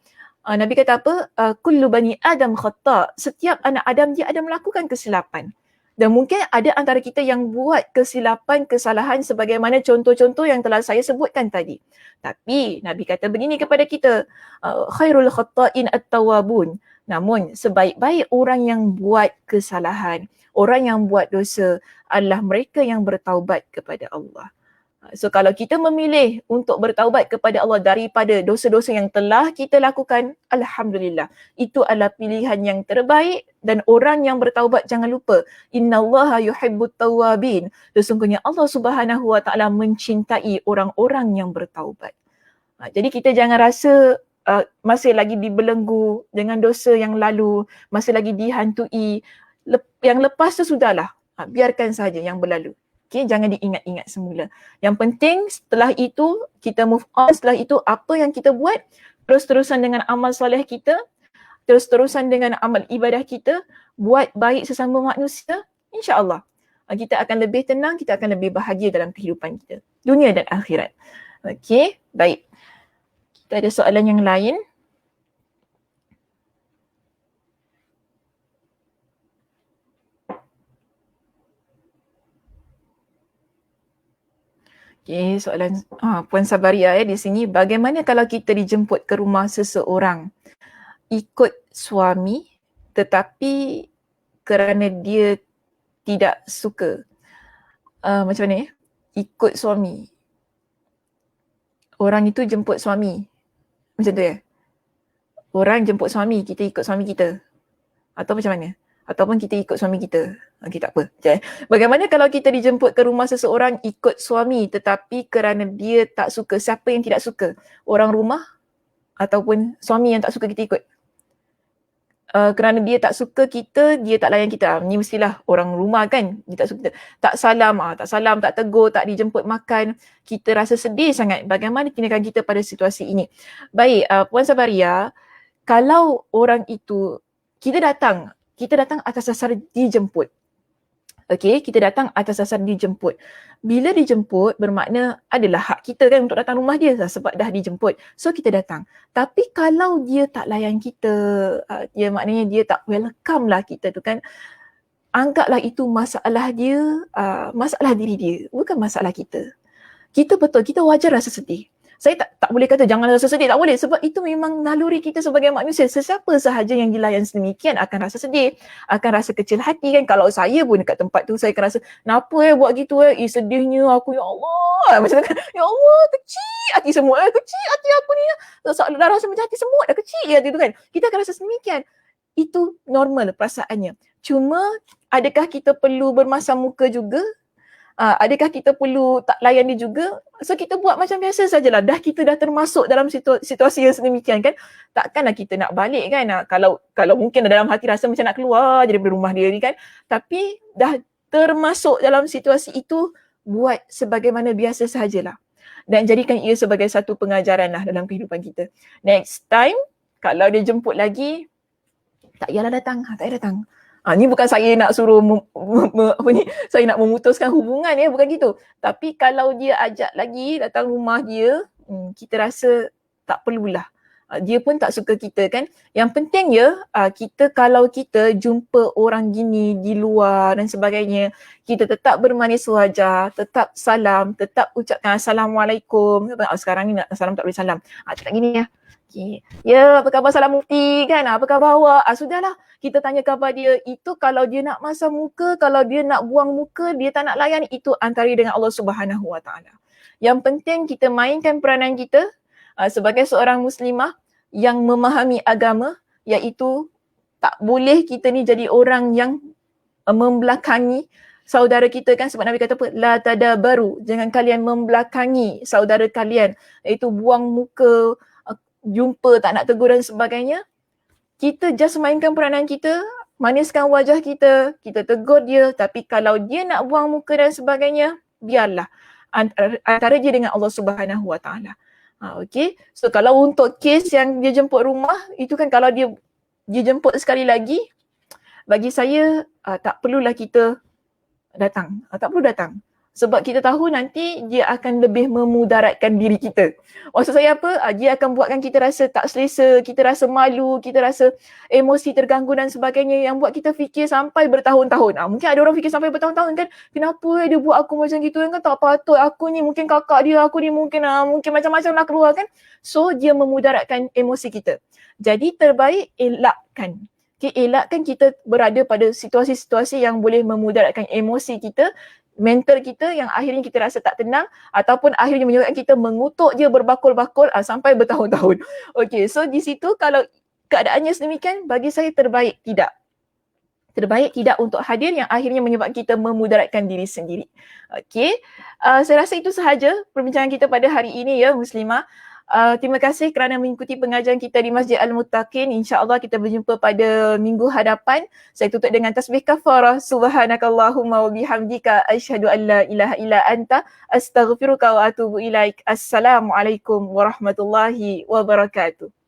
Nabi kata apa? Kullu bani Adam khata'. Setiap anak Adam dia ada melakukan kesilapan. Dan mungkin ada antara kita yang buat kesilapan, kesalahan sebagaimana contoh-contoh yang telah saya sebutkan tadi. Tapi Nabi kata begini kepada kita, khairul khata'in at-tawwabun. Namun sebaik-baik orang yang buat kesalahan, orang yang buat dosa adalah mereka yang bertaubat kepada Allah. So kalau kita memilih untuk bertaubat kepada Allah daripada dosa-dosa yang telah kita lakukan, Alhamdulillah. Itu adalah pilihan yang terbaik, dan orang yang bertaubat jangan lupa, innallaha yuhibbut tawwabin. Sesungguhnya Allah Subhanahu wa taala mencintai orang-orang yang bertaubat. Jadi kita jangan rasa masih lagi dibelenggu dengan dosa yang lalu, masih lagi dihantui. Yang lepas tu sudahlah, biarkan saja yang berlalu. Okay, jangan diingat-ingat semula. Yang penting setelah itu kita move on. Setelah itu apa yang kita buat, terus-terusan dengan amal soleh kita, terus-terusan dengan amal ibadah kita, buat baik sesama manusia, insya-Allah kita akan lebih tenang, kita akan lebih bahagia dalam kehidupan kita, dunia dan akhirat. Okey, baik. Kita ada soalan yang lain. Okay, soalan Puan Sabaria di sini, bagaimana kalau kita dijemput ke rumah seseorang ikut suami tetapi kerana dia tidak suka, macam mana ikut suami, orang itu jemput suami, macam tu ya? Orang jemput suami, kita ikut suami kita, atau macam mana? Ataupun kita ikut suami kita. Okey, tak apa. Bagaimana kalau kita dijemput ke rumah seseorang ikut suami tetapi kerana dia tak suka? Siapa yang tidak suka? Orang rumah ataupun suami yang tak suka kita ikut? kerana dia tak suka kita, dia tak layan kita. Ni mestilah orang rumah kan, dia tak suka kita. Tak salam, tak tegur, tak dijemput makan. Kita rasa sedih sangat. Bagaimana tindakan kita pada situasi ini? Baik, Puan Sabaria, kalau orang itu, kita datang atas dasar dijemput. Okey, kita datang atas dasar dijemput. Bila dijemput, bermakna adalah hak kita kan untuk datang rumah dia sebab dah dijemput. So kita datang. Tapi kalau dia tak layan kita, dia maknanya dia tak welcome lah kita tu kan, anggaplah itu masalah dia, masalah diri dia, bukan masalah kita. Kita betul, kita wajar rasa sedih. Saya tak boleh kata jangan rasa sedih, tak boleh, sebab itu memang naluri kita sebagai manusia. Sesiapa sahaja yang dilayan sedemikian akan rasa sedih, akan rasa kecil hati kan. Kalau saya pun dekat tempat tu, saya akan rasa, kenapa buat gitu sedihnya aku, ya Allah. Macam tu kan, ya Allah, kecil hati semua, kecil hati aku ni. Dah rasa macam hati semut, dah kecil hati tu kan. Kita akan rasa sedemikian. Itu normal perasaannya. Cuma, adakah kita perlu bermasam muka juga? Adakah kita perlu tak layan dia juga? So kita buat macam biasa sajalah. Kita dah termasuk dalam situasi yang sedemikian kan. Takkanlah kita nak balik kan. Kalau mungkin dalam hati rasa macam nak keluar je daripada rumah dia ni kan. Tapi dah termasuk dalam situasi itu, buat sebagaimana biasa sahajalah. Dan jadikan ia sebagai satu pengajaran lah dalam kehidupan kita. Next time, kalau dia jemput lagi, tak payahlah datang. Tak payah datang. Ni bukan saya nak suruh saya nak memutuskan hubungan ya, bukan gitu. Tapi kalau dia ajak lagi datang rumah dia, kita rasa tak perlulah. Dia pun tak suka kita kan. Yang penting ya, kalau kita jumpa orang gini di luar dan sebagainya, kita tetap bermanis wajah, tetap salam, tetap ucapkan Assalamualaikum. Sekarang ni nak salam tak boleh salam. Tak gini ya. Okay. Ya, apa khabar Salam Mufti kan? Apa khabar awak? Sudahlah, kita tanya khabar dia. Itu kalau dia nak masam muka, kalau dia nak buang muka, dia tak nak layan, itu antara dengan Allah Subhanahu Wa Taala. Yang penting kita mainkan peranan kita sebagai seorang muslimah yang memahami agama, iaitu tak boleh kita ni jadi orang yang membelakangi saudara kita kan, sebab Nabi kata apa? La tadabaru, jangan kalian membelakangi saudara kalian, iaitu buang muka, jumpa tak nak tegur dan sebagainya. Kita just mainkan peranan kita, maniskan wajah kita, kita tegur dia. Tapi kalau dia nak buang muka dan sebagainya, biarlah antara dia dengan Allah Subhanahu Wa Taala. Okay. So kalau untuk kes yang dia jemput rumah, itu kan kalau dia jemput sekali lagi, bagi saya tak perlulah kita datang. Tak perlu datang. Sebab kita tahu nanti dia akan lebih memudaratkan diri kita. Maksud saya apa? Dia akan buatkan kita rasa tak selesa, kita rasa malu, kita rasa emosi terganggu dan sebagainya, yang buat kita fikir sampai bertahun-tahun. Mungkin ada orang fikir sampai bertahun-tahun kan, kenapa dia buat aku macam gitu kan, tak patut aku ni, mungkin kakak dia, aku ni mungkin macam-macam lah keluar kan. So dia memudaratkan emosi kita. Jadi terbaik elakkan. Elakkan kita berada pada situasi-situasi yang boleh memudaratkan emosi kita, mental kita, yang akhirnya kita rasa tak tenang, ataupun akhirnya menyebabkan kita mengutuk dia berbakul-bakul sampai bertahun-tahun. Okay, so di situ kalau keadaannya sedemikian, bagi saya terbaik tidak. Terbaik tidak untuk hadir, yang akhirnya menyebabkan kita memudaratkan diri sendiri. Okay, saya rasa itu sahaja perbincangan kita pada hari ini ya Muslimah. Terima kasih kerana mengikuti pengajian kita di Masjid Al-Muttaqin. InsyaAllah kita berjumpa pada minggu hadapan. Saya tutup dengan tasbih kafarah. Subhanakallahumma wa bihamdika asyhadu an la ilaha illa anta astaghfiruka wa atubu ilaik. Assalamualaikum warahmatullahi wabarakatuh.